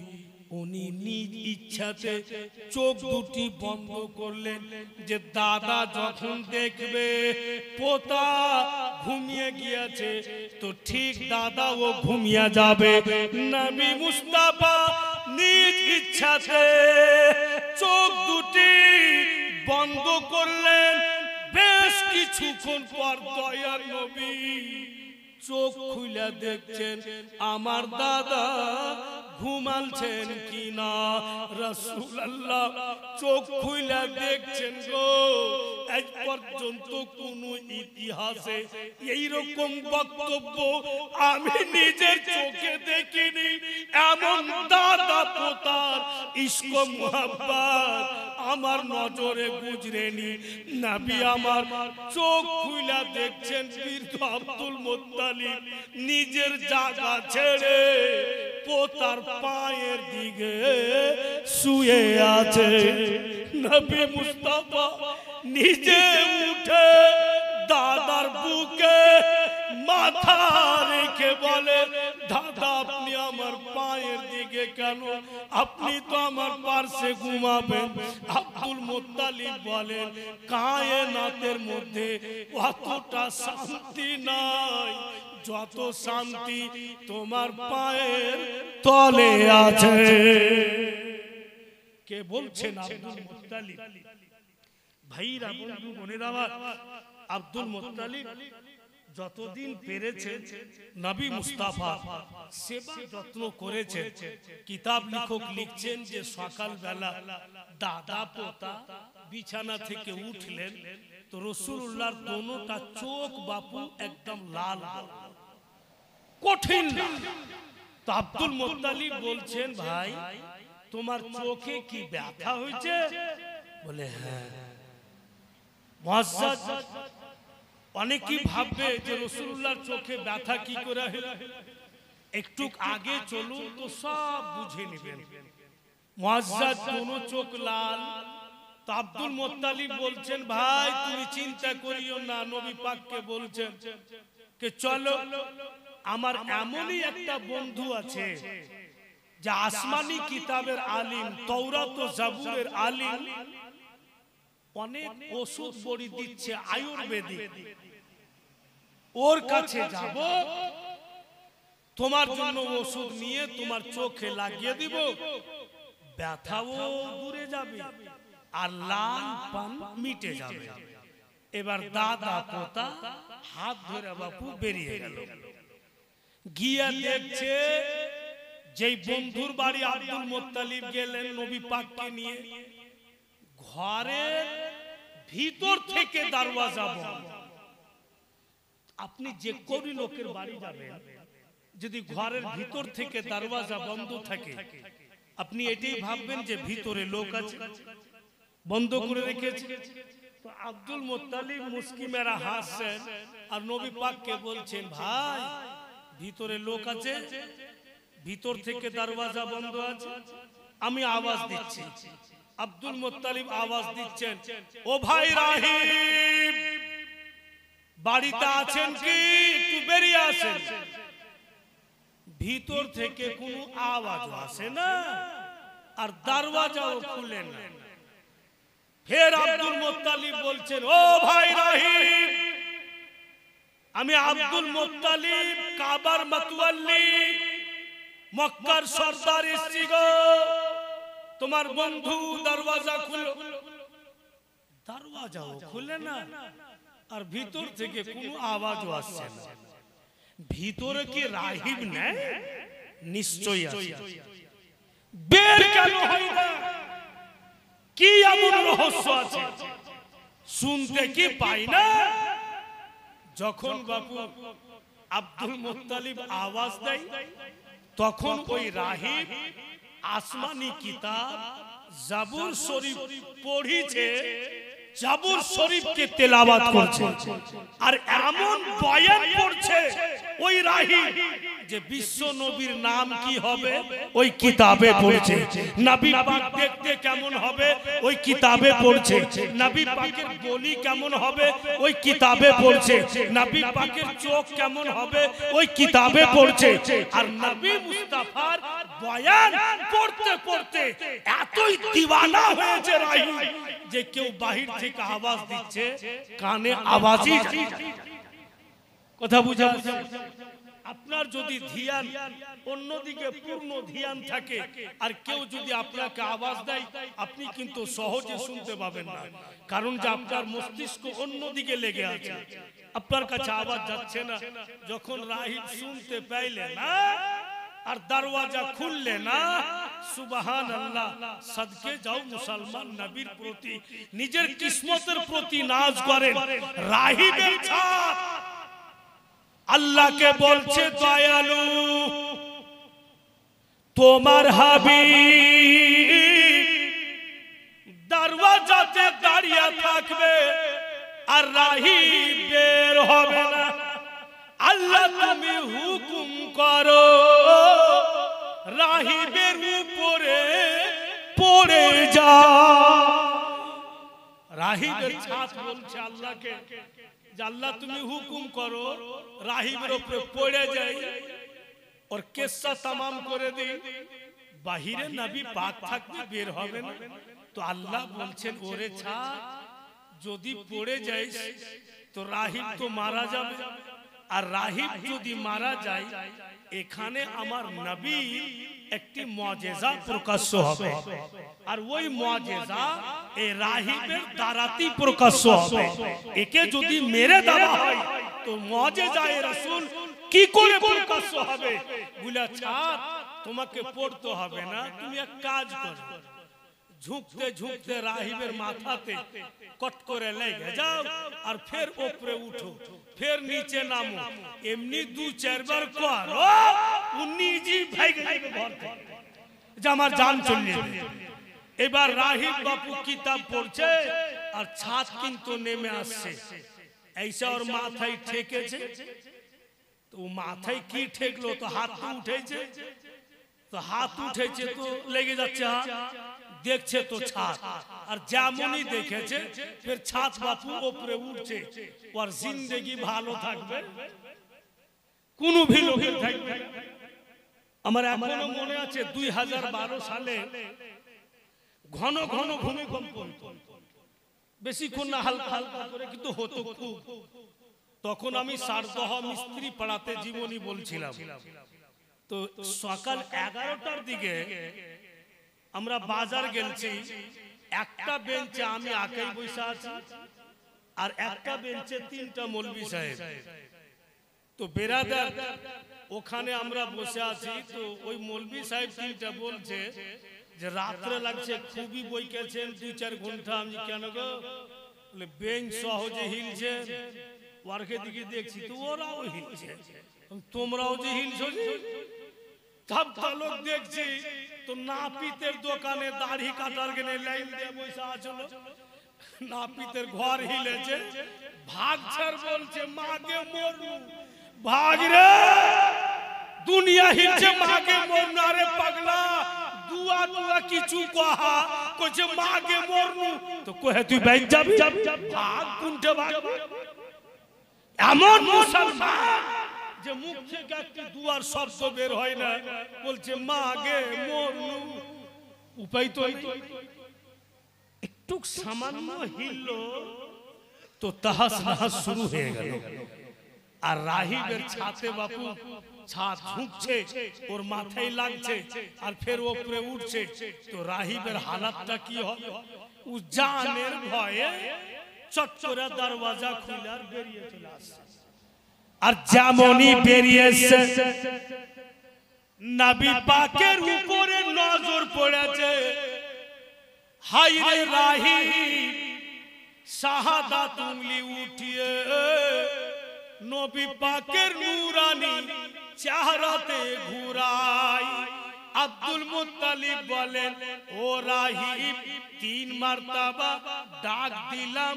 উনি নিজ ইচ্ছাতে চোখ দুটি বন্ধ করলেন, যে দাদা যখন দেখবে পোতা ঘুমিয়ে গিয়েছে তো ঠিক দাদাও ঘুমিয়ে যাবে। নবী মুস্তাফা নিজ ইচ্ছাতে চোখ দুটি বন্ধ করলেন। বেশ কিছুক্ষণ পর দয়ার নবী চোখ খুলে দেখছেন আমার দাদা ঘুমালছেন কিনা। রাসূলুল্লাহ চোখ খুলে দেখছেন গো, আজ পর্যন্ত কোন ইতিহাসে এইরকম বক্তব্য আমি নিজের চোখে দেখিনি। এমন দাদা পোতার ইশক মুহাব্বত আমার নজরে গুজরেনি। নবী আমার চোখ খুলে দেখছেন বীর আব্দুল মুত্তালিব নিজের জায়গা ছেড়ে পোতার পায়ের দিকে শুয়ে আছে। নবী মুস্তাফা নিজে উঠে দাদার বুকে মাথা রেখে বলে, দাদা আপনি আমার দিবে কেন? আপনি তো আমার পার্শ্বে ঘুমাবেন। আব্দুল মুত্তালিব বলেন, কায়নাতের মধ্যে অতটা শান্তি নাই যত শান্তি তোমার পায়ের তলে আছে। কে বলছেন? Abdul Muttalib. ভাইরা, বন্ধু, বোনেরা আমার, আব্দুল মুত্তালিব যতদিন পেরেছেন নবী মুস্তাফা সেবা যত্ন করেছেন। কিতাব লেখক লিখছেন যে সকালবেলা দাদা পোতা বিছানা থেকে উঠলেন তো রাসূলুল্লাহর দোনোটা চোখ বাপু একদম লাল, কঠিন। তো আব্দুল মুত্তালিব বলছেন, ভাই তোমার চোখে কি ব্যথা হয়েছে? বলে হ্যাঁ। মুআজ্জাজ অনেকেই ভাববে যে রাসূলুল্লাহর চোখে ব্যথা কি করে হলো, একটু আগে চলুন তো সব বুঝে নেবেন। মুআজ্জাজ দোনো চোখ লাল। তো আব্দুল মুত্তালিব বলছেন, ভাই তুমি চিন্তা করিও না, নবী পাককে বলছেন যে চলো, আমার এমনই একটা বন্ধু আছে যে আসমানি কিতাবের আলিম, তাওরাত ও জাবুরের আলিম, অনেক ওষুধ বড়ি দিচ্ছে আয়ুর্বেদিক, ওর কাছে যাব, তোমার জন্য ওষুধ নিয়ে তোমার চোখে লাগিয়ে দিব, ব্যথাও দূরে যাবে আর লাল পান মিটে যাবে। এবার দাদা পোতা হাত ধরে বাপু বেরিয়ে গেল। গিয়া দেখছে যেই বন্ধুর বাড়ি আব্দুল মুত্তালিব গেলেন নবী পাককে নিয়ে, ঘরের ভিতর থেকে দরওয়াজা বন্ধ। আপনি যে কোন লোকের বাড়ি যাবেন, যদি ঘরের ভিতর থেকে দরওয়াজা বন্ধ থাকে, আপনি এটাই ভাববেন যে ভিতরে লোক আছে, বন্ধ করে রেখেছে। তো আব্দুল মুত্তালিব মুস্কি মেরা হাসছেন আর নবী পাককে বলছেন, ভাই ভিতরে লোক আছে, ভিতর থেকে দরওয়াজা বন্ধ আছে, আমি আওয়াজ দিচ্ছি। আব্দুল মুত্তালিব আওয়াজ দিচ্ছেন, ও ভাই রাহিব, বাড়িতে আছেন কি? একটু বেরিয়ে আসেন। ভিতর থেকে কোনো আওয়াজ আসে না আর দরওয়াজাও খুলে না। ফের আব্দুল মুত্তালিব বলছেন, ও ভাই রাহিব, আমি আব্দুল মুত্তালিব, কাবার মাতওয়াল্লি, মক্কার সরদার এসেছি গো, তোমার বন্ধু দরওয়াজা খুলো। দরওয়াজাও খুলে না আর ভিতর থেকে কোনো আওয়াজও আসছে না। ভিতরে কি রাহিব নেই? নিশ্চয়ই আছে। বের কেন হয় না? কি এমন রহস্য আছে? শুনতে কি পাই না? যখন বাপু আব্দুল মুত্তালিব আওয়াজ দেয়, তখন ওই রাহিব আসমানি কিতাব জাবুর শরীফ পড়িছে, জাবুর শরীফকে তেলাওয়াত করছে আর এমন বয়ান করছে ওই রাহিব যে বিশ্ব নবীর নাম কি হবে ওই কিতাবে পড়ছে, নবী পাক দেখতে কেমন হবে ওই কিতাবে পড়ছে, নবী পাকের বলি কেমন হবে ওই কিতাবে পড়ছে, নবী পাকের চোখ কেমন হবে ওই কিতাবে পড়ছে। আর নবী মুস্তাফার বয়ান পড়তে পড়তে এতই দিওয়ানা হয়েছে রাহিব যে কেউ বাহির থেকে আওয়াজ দিচ্ছে, কানে আওয়াজই কথা বুঝা। আপনার যদি ধ্যান অন্যদিকে পূর্ণ ধ্যান থাকে আর কেউ যদি আপনাকে আওয়াজ দেয়, আপনি কিন্তু সহজে শুনতে পাবেন না, কারণ যে আপনার মস্তিষ্ক অন্যদিকে লেগে আছে, আপনার কাছে আওয়াজ যাচ্ছে না। যখন রাহিব শুনতে পাইলে না আর দরওয়াজা খুললে না, সুবহানাল্লাহ, সাদকে যাও মুসলমান নবীর প্রতি, নিজের কিসমতের প্রতি নাজ করেন। রাহিবের ছাপ আল্লাহকে বলছে, দয়ালু তোমার হাবিব দরওয়াজাতে দাঁড়িয়ে থাকবে আর রাহিব বের হবে না। আল্লাহ তুমি হুকুম করো রাহিবের উপরে পড়ে যা। রাহিবের ছাত বলছে আল্লাহকে, আল্লাহ তুমি হুকুম করো রাহিবের উপরে পড়ে যাই और किस्सा तमाम করে দিই। বাহিরে নবী পাক থাকবে, বের হবে না। তো আল্লাহ বলছেন ওরে ছাড়, যদি পড়ে যাইস তো রাহিব তো মারা যাবে, আর রাহিব যদি মারা যায় এখানে আমার নবী একটি মুআজিজা প্রকাশ্য হবে, আর ওই মুআজিজা এই রাহিবের দ্বারাতেই প্রকাশ্য হবে। একে যদি মেরে দেওয়া হয় তো মুআজিজায়ে রাসূল কি করে প্রকাশ্য হবে? বলে ছাড়, তোমাকে পড়তে হবে না, তুমি এক কাজ করো, ঝুঁকতে ঝুঁকতে রাহিবের মাথাতে কট করে লেগে যাও, আর ফের উপরে উঠো, ফের নিচে নামো, এমনি 2-4 বার করো, নিজেই ভাইগে যাবে ঘর থেকে, যে আমার জান চলে যাবে। এবার রাহিব বাপু কিতাব পড়ছে আর ছাদ কিন্তু নেমে আসছে, এইসা ওর মাথায় ঠেকেছে। তো মাথায় কি ঠেকলো? তো হাত তো উঠেছে, তো হাত উঠেছে তো লেগে যাচ্ছে হাত, দেখছে তো ছাদ, আর যেমনই দেখেছে ফের ছাদ বাপু উপরে উঠছে, ওর জিন্দেগি ভালো থাকবে, কোনো ভিলো থাকবে। আমার এখনো মনে আছে 2012 সালে ঘন ঘন ভূমিকম্প, বেশিক্ষণ না, হালকা হালকা করে কিন্তু হতো খুব। তখন আমি সারদহ মিস্ত্রি পাড়াতে জীবনী বলছিলাম। তো সকাল 11টার দিকে আমরা বাজার গেছি, একটা বেঞ্চে আমি একাই বসে আছি, আর একটা বেঞ্চে 3টা মৌলভী সাহেব। তো বেরাদার ওখানে আমরা বসে আছি, তো ওই মৌলভী সাহেব 3টা বলছে যে রাত্রে লাগছে, খুবই বইকেছেন 2-4 ঘন্টা। আমি কেন গো? বলে বেঞ্চ সহজে হিলছে, ওয়ার্কে দিকে দেখছি তো ওরাও হিলছে, তোমরাও যে হিলছো, সবটা লোক দেখছি। তো নাপিতের দোকানে দাড়ি কাটার গেলে লাইন দিয়ে বসে আছিল, নাপিতের ঘর হিলেছে, ভাগছার বলছে মাগে মরু, ভাগ রে, দুনিয়া হিলছে, মাগে মরু। আরে পাগলা, দুয়া দুয়া কিছু কহা, কইছে মাগে মরু, তো কহে তুই বাইক যাবি, ভাগ কোনটা ভাগ? এমন মুসলমান যে মুখ থেকে একটি দুয়ার শব্দ বের হয় না, বলছে মাগে মরু, উপায় তো একটু সামান্য হিলল তো তাহাস নাহাস শুরু হয়ে গেল। আর রাহিবের ছাতে বাপু ছাদ ঝুঁকছে, ওর মাথায় লাগছে, আর ফের উপরে উঠছে। তো রাহিবের হালাতটা কি হবে? ও জানের ভয়ে চট করে দরওয়াজা খুলে আর বেরিয়ে চলে আসছে। আর যেমনই বেরিয়েছে নবী পাকের উপরে নজর পড়েছে, হায় রে রাহিব শাহাদাত উঙ্গলি উঠিয়ে নবী পাকের নূরানি চেহারাতে ঘুরাই। আব্দুল মুত্তালিব বলেন, ও রাহিব 3 মারতাবা ডাক দিলাম,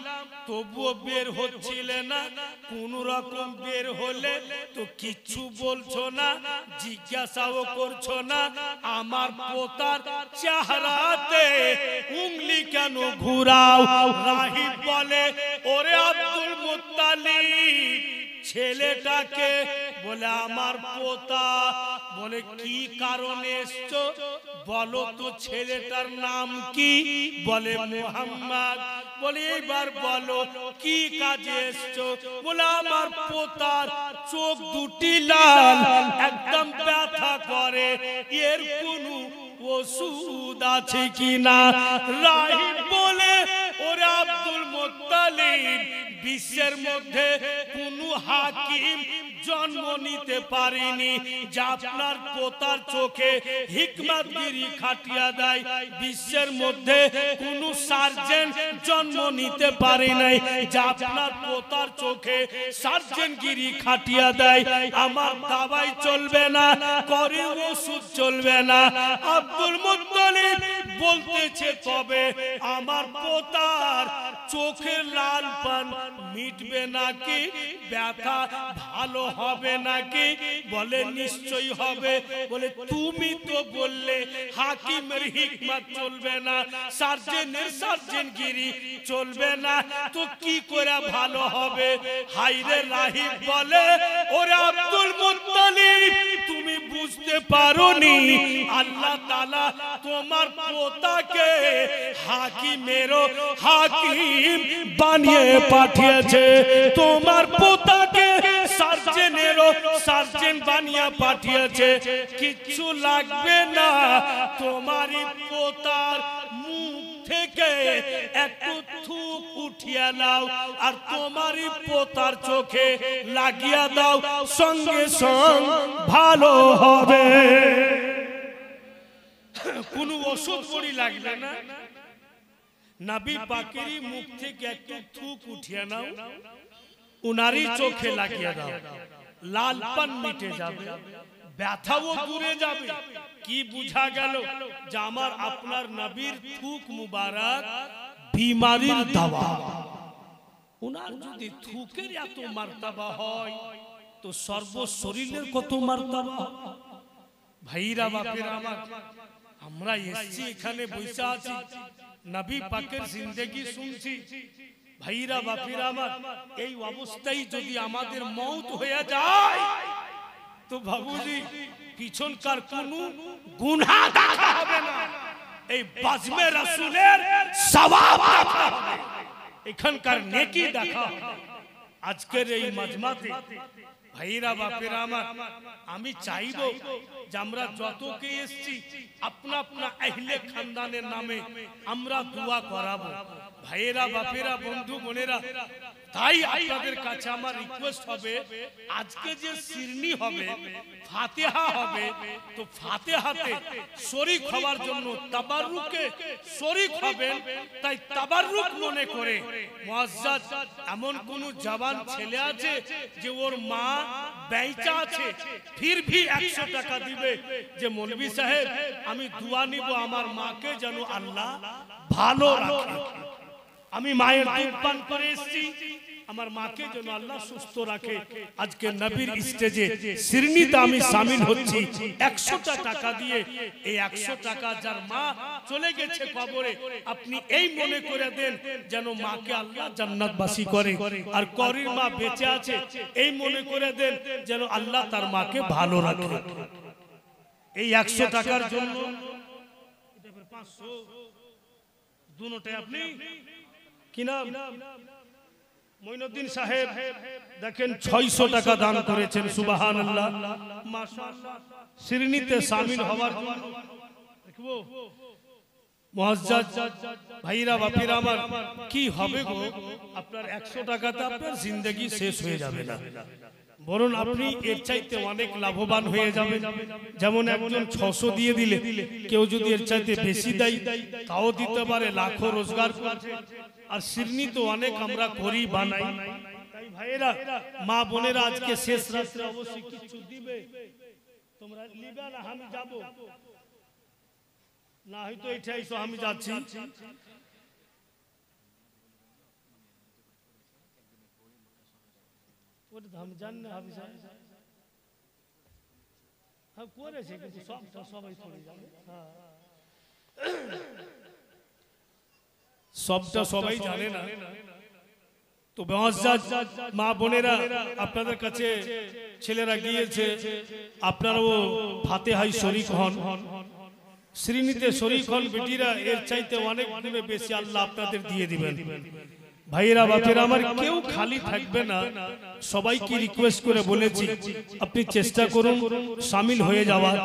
তবুও বের হচ্ছিল না, কোন রকম বের হলে তো কিচ্ছু বলছো না, জিজ্ঞাসাও করছো না, আমার পোতার চেহারাতে উঙ্গলি কেন ঘুরাও? রাহিব বলে, ওরে আব্দুল মুত্তালিব, ছেলেটাকে বলে আমার পোতা। বলে কি কারণে এসছো? বলো তো ছেলেটার নাম কি? বলে মুহাম্মদ। বলে এবার বলো কি কাজে এসছো? বলে আমার পোতার চোখ দুটি লাল, একদম ব্যথা করে, এর কোনো ওষুধ আছে কিনা? রাহিব বলে, ওরে আব্দুল মুত্তালিব, বিশ্বের মধ্যে কোনো হাকিম জন্ম নিতে পারেনি যে আপনার পোতার চোখে হিকমতগিরি খাটিয়া দেয়। বিশ্বের মধ্যে কোনো সার্জন জন্ম নিতে পারে নাই যে আপনার পোতার চোখে সার্জনগিরি খাটিয়া দেয়। আমার দাবাই চলবে না, করে ওষুধ চলবে না। আব্দুল মুত্তালিব বলতেছে, তবে আমার পোতার চোখের লাল পান মিটবে নাকি? ব্যথা ভালো হবে নাকি? বলে নিশ্চয়ই হবে। বলে তুমি তো বললে হাকিমের হিকমত চলবে না, সার্জনের সার্জনগিরি চলবে না, তো কি করে ভালো হবে? হায়রে রাহিব বলে, ওরে আব্দুল মুত্তালিব, তুমি বুঝতে পারোনি আল্লাহ তাআলা তোমার পোতাকে হাকিমেরও হাকিম বানিয়ে পাঠিয়েছে, তোমার পোতাকে সার্জেনেরও সার্জেন বানিয়ে পাঠিয়েছে। কিচ্ছু লাগবে না, তোমারই পোতার মুখ থেকে একটু থুক উঠিয়ে নাও আর তোমারই পোতার চোখে লাগিয়ে দাও, সঙ্গে সঙ্গে ভালো হবে। কোনো ওষুধ বড়ি লাগবে না, নবী পাকেরই মুখ থেকে একটু থুক উঠিয়ে নাও, উনারই চোখে লাগিয়ে দাও, লালপান মিটে যাবে, ব্যথাও দূরে যাবে। কি বুঝা গেল? যে আমার আপনার নবীর থুক মুবারক বিমারির দাওয়া। উনার যদি থুকের এত মার্তবা হয় তো সর্ব শরীরের কত মার্তবা। ভাইরা বাপেরা আমার, আমরা এসেছি এখানে বসে আছি, নবী পাকের জিন্দেগি শুনছি। ভাইরা বাপেরা আমার, এই অবস্থায় যদি আমাদের মওত হয়ে যায় তো বাবুজি পিছনকার কোনো গুনাহ দেখা হবে না, এই বাজমে রাসূলের সওয়াব দেখা হবে, এখানকার নেকি দেখা হবে। আজকের এই মাজমাতে ভাইরা বাপেরা আমার, আমি চাইবো যে আমরা যতকে এসেছি আপনা আপনা আহলে খানদানের নামে আমরা দোয়া করাবো। ভাইরা বাপেরা, বন্ধু বোনেরা, তাই আপনাদের কাছে আমার রিকোয়েস্ট হবে, আজকে যে সিরনি হবে, ফাতিহা হবে, তো ফাতিহাতে শরীক হওয়ার জন্য তাবাররুকে শরীক হবেন। তাই তাবাররুক মনে করে মুআজ্জাজ এমন কোন জওয়ান ছেলে আছে যে ওর মা বেঁচে আছে, ফির ভি 100 টাকা দিবে যে মৌলভী সাহেব আমি দোয়া নিব আমার মাকে যেন আল্লাহ ভালো রাখে, আমি মায়ের দুধ পান করে এসেছি, আমার মাকে যেন আল্লাহ সুস্থ রাখে। আজকে নবীর স্টেজে সিরনিতে আমি শামিল হচ্ছি 100টা টাকা দিয়ে। এই 100 টাকা যার মা চলে গেছে কবরে, আপনি এই মনে করে দেন যেন মাকে আল্লাহ জান্নাতবাসী করে, আর করির মা বেঁচে আছে এই মনে করে দেন যেন আল্লাহ তার মাকে ভালো রাখে। এই 100 টাকার জন্য 500 দুটোটাই আপনি কি নাম মঈনুদ্দিন সাহেব দেখেন 600 টাকা দান করেছেন, সুবহানাল্লাহ মাশাআল্লাহ। সিরনিতে শামিল হওয়ার জন্য দেখবো মুআজ্জাজ ভাইরা বাপেরা আমার, কি হবে গো আপনার 100 টাকাতে আপনার জিন্দেগি শেষ হয়ে যাবে না, বরং আপনি এর চাইতে অনেক লাভবান হয়ে যাবেন। যেমন একজন 600 দিয়ে দিলে, কেউ যদি এর চাইতে বেশি দেয় তাও দিতে পারে, লাখো রোজগার করছে। আর সিরনি তো অনেক আমরা করি বানাই। তাই ভাইরা মা বোনেরা, আজকে শেষ রাত্রে অবশ্যই কিছু দিবে, তোমরা নিবে না, আমি যাব না, হয়তো এটাই তো আমি যাচ্ছি। हम जानना हम हम করেছে কিন্তু সবাই করে যাবে, সবটা সবাই জানে না। তো মুআজ্জাজ মা বোনেরা, আপনাদের কাছে ছেলেরা গিয়েছে, আপনারাও ফাতিহায় শরীক হন, শ্রীনিতে শরীক হন। বেটিরা এর চাইতে অনেক গুণে বেশি আল্লাহ আপনাদের দিয়ে দিবেন। ভাইয়েরা বাপেরা আমার, কেউ খালি থাকবে না। সবাইকে রিকোয়েস্ট করে বলেছি আপনি চেষ্টা করুন শামিল হয়ে যাওয়ার।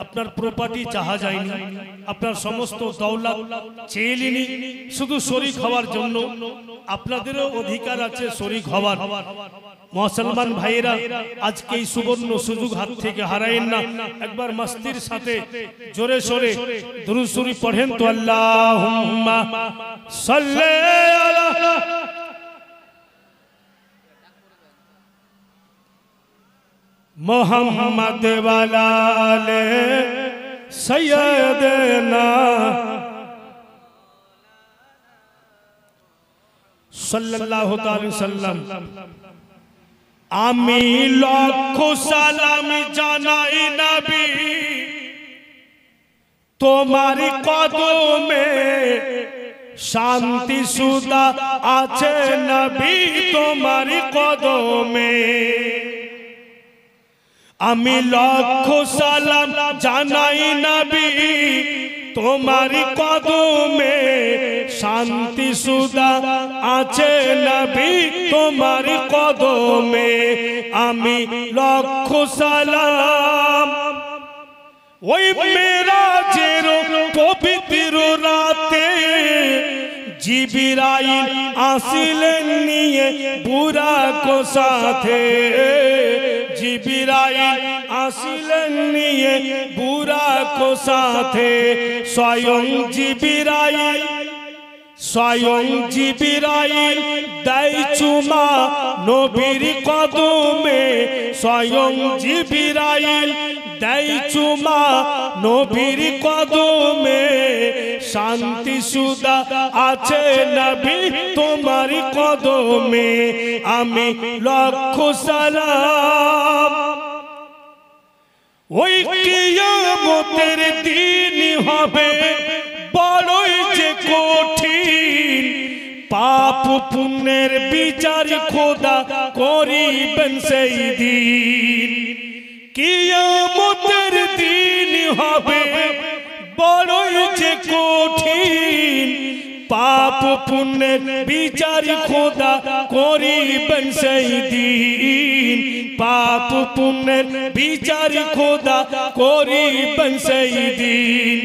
আপনার প্রপার্টি চাহা যায়নি, আপনার সমস্ত দৌলত চেয়ে নিনি, শুধু শরীক হওয়ার জন্য আপনাদেরও অধিকার আছে শরীক হওয়ার। মুসলমান ভাইয়েরা, আজকে এই সুবর্ণ সুযোগ হাত থেকে হারায়েন না। একবার মস্তির সাথে জোরে সোরে দুরূদ শরীফ পড়েন তো, আল্লাহুম্মা সাল্লি আলা মুহাম্মদ ওয়ালা আলে সাইয়্যিদিনা সাল্লাল্লাহু তাআলা সাল্লাম। আমি লক্ষ সালাম জানাই নবী তোমার কদমে, শান্তি সুদা আছে নবী তোমার কদমে। আমি লক্ষ সালাম জানাই নবী তোমার কদমে, শান্তি সুধা আছে নবী তোমার কদমে। আমি লক্ষ সালাম ওই মেরাজের পবিত্র রাতে জিবরাইল আসিলেন নিয়ে বুরাক সাথে, জিবরাইল আসিলেন নিয়ে বুরাক সাথে। স্বয়ং জিবরাইল দেয় চুমা নবীর কদমে, স্বয়ং জিবরাইল দেয় চুমা নবীর কদমে। শান্তি সুধা আছে নবী তোমার কদমে। আমি লক্ষ সালাম ওই কিয়ামতের দিন হবে বড়ই যে কঠিন, পাপ পুণ্যের বিচার খোদা করিবেন সেই দিন। কিয়ামতের দিন হবে বড়ই যে কঠিন, পাপ পুণ্যের বিচার খোদা করিবেন সেই দিন, পাপ পুণ্যের বিচার খোদা করিবেন সেই দিন।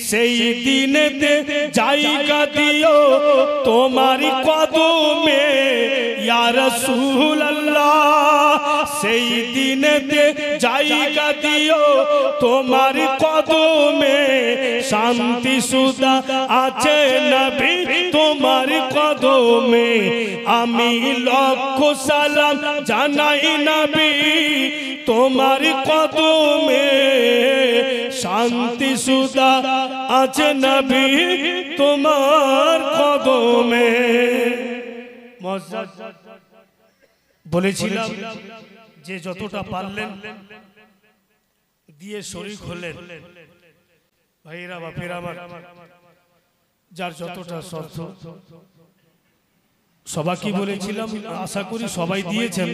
সেই দিনেতে জায়গা দিও তোমার কদমে ইয়া রাসূলুল্লাহ, সেই দিনেতে জায়গা দিও তোমার কদমে। শান্তি সুধা আছে নবী তোমার কদমে। আমি লক্ষ সালাম জানাই নবী তোমার কদমে, শান্তি সুধা আছে নবী তোমার কদমে। বলেছিলাম যে যতটা পারলেন দিয়ে শরীক হলেন ভাইরা বাপেরা আমার, যার যতটা শর্ত সবাইকে বলেছিলাম, আশা করি সবাই দিয়েছেন।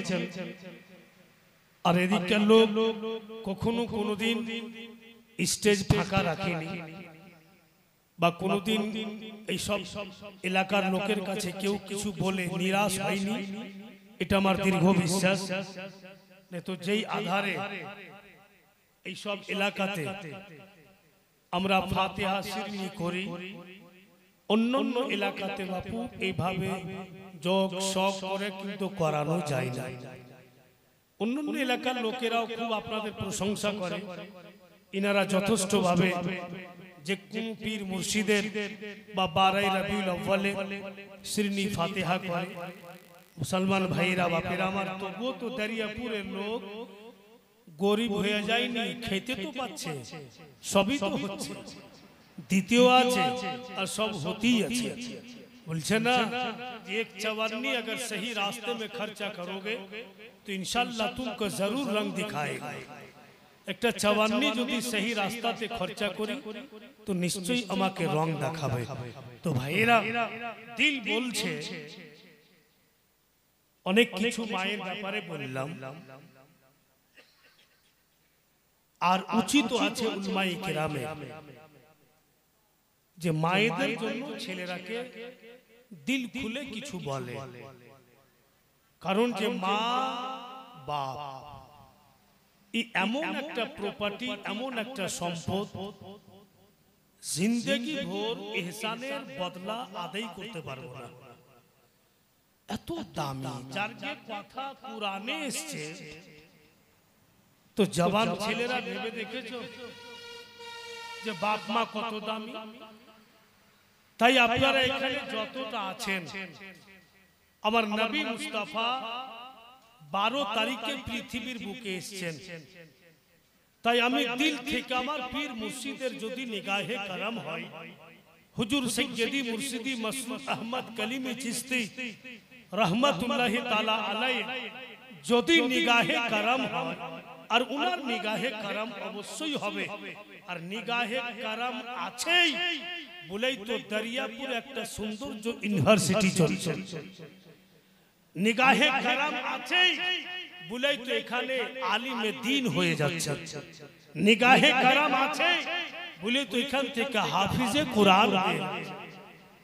আর এদিককার লোক কখনো কোনোদিন স্টেজ ফাঁকা রাখেনি বা কোনোদিন এইসব এলাকার লোকের কাছে কেউ কিছু বলে নিরাশ হয়নি, এটা আমার দীর্ঘ বিশ্বাস। তো যেই আধারে এইসব এলাকাতে আমরা ফাতিহা শিরনি করি, অন্যান্য এলাকাতে বাপু এইভাবে যোগ সব করে কিন্তু করানো যায় না। অন্যান্য এলাকার লোকেরাও খুব আপনাদের প্রশংসা করে, ইনারা যথেষ্ট ভাবে যে কোন পীর মুর্শিদের বা 12 রবিউল আউয়ালে শিরনি ফাতিহা করে। মুসলমান ভাইরা বাপেরা আমার, তবুও তো দরিয়াপুরের লোক গরিব হয়ে যায়নি, খেতে তো পাচ্ছে, সবই তো হচ্ছে, দ্বিতীয় আছে আর সব হতেই আছে। बोलছে না যে एक चवन्नी अगर सही रास्ते में खर्चा करोगे तो इंशाल्लाह तुमको जरूर रंग दिखाएगा। একটা চওয়ান্নি যদি সহি রাস্তাতে খরচা করি তো নিশ্চয়ই আমাকে রং দেখাবে। তো ভাইরা দিল বলছে, অনেক কিছু মায়ের ব্যাপারে বললাম, আর উচিত আছে উলামায়ে কেরামে যে মায়েদের জন্য ছেলেরাকে দিল খুলে কিছু বলে। কারণ যে মা বাপ এমন একটা প্রপার্টি, এমন একটা সম্পদ, জিন্দেগি ভোর ইহসানের বদলা আদায় করতে পারবো না, এত দামি। যার যে কথা কুরআনে এসেছে, তো জওয়ান ছেলেরা ভেবে দেখেছো যে বাপ মা কত দামি? তাই আপনারা এখানে যতটা আছেন, আমার নবী মুস্তাফা 12 তারিখে পৃথিবীর বুকে এসেছেন। তাই আমি দিল থেকে আমার পীর মুর্শিদের যদি নিগাহে করম হয়, হুজুর সৈয়দি মুর্শিদি মাসউদ আহমদ কলিমি চিশতি রহমাতুল্লাহি তাআলা আলাইহি যদি নিগাহে করম হয়, আর উনার নিগাহে করম অবশ্যই হবে, আর নিগাহে করম আছেই বলেই তো দরিয়াপুর একটা সৌন্দর্য ইউনিভার্সিটি চলছে। নিগাহে করম আছেই বলেই তো এখানে আলিমে দ্বীন হয়ে যাচ্ছে, নিগাহে কারাম আছে বলে তো এখান থেকে হাফিজে কোরআন হয়ে যাচ্ছে।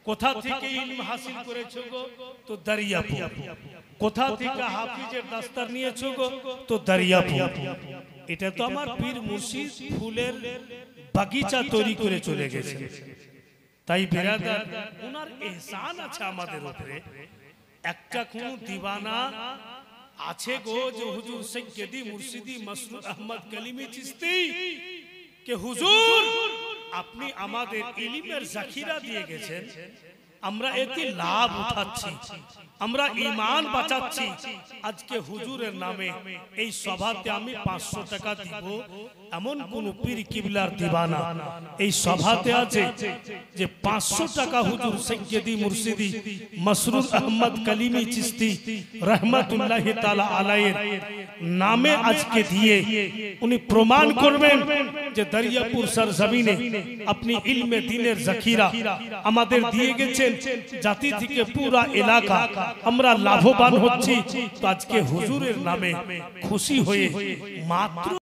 কোথা থেকে ইলম হাসিল করেছো গো? তো দরিয়াপুর। কোথা থেকে হাফিজের দাস্তার নিয়েছো গো? তো দরিয়াপুর। এটা তো আমার পীর মুর্শিদ ফুলের বাগিচা তৈরি করে চলে গেছে। তাই বিরাদার, ওনার ইহসান আছে আমাদের উপরে। একটা কোন দিওয়ানা আছে গো যে হুজুর সৈয়দি মুর্শিদি মাসরুর আহমদ কালিমি চিশতি কে হুজুর আপনি আমাদের ইলমের জাখিরা দিয়ে গেছেন, আমরা এতে লাভ উঠাচ্ছি, আমরা ঈমান বাঁচাচ্ছি। আজকে হুজুরের নামে এই সভাতে আমি 500 টাকা দিব, এমন কোন পীর কিবলার দিওয়ানা এই সভাতে আছে যে 500 টাকা হুজুর সৈয়দি মুর্শিদি মাসরুর আহমদ কালিমি চিশতি রহমাতুল্লাহি তাআলা আলাইহির নামে আজকে দিয়ে উনি প্রমাণ করবেন যে দরিয়াপুর সরজমিনে আপনি ইলমে দ্বীনের জাখিরা আমাদের দিয়ে গেছেন, জাতি থেকে পুরা এলাকা আমরা লাভবান হচ্ছি। তো আজকে হুজুরের নামে খুশি হয়ে মাত্র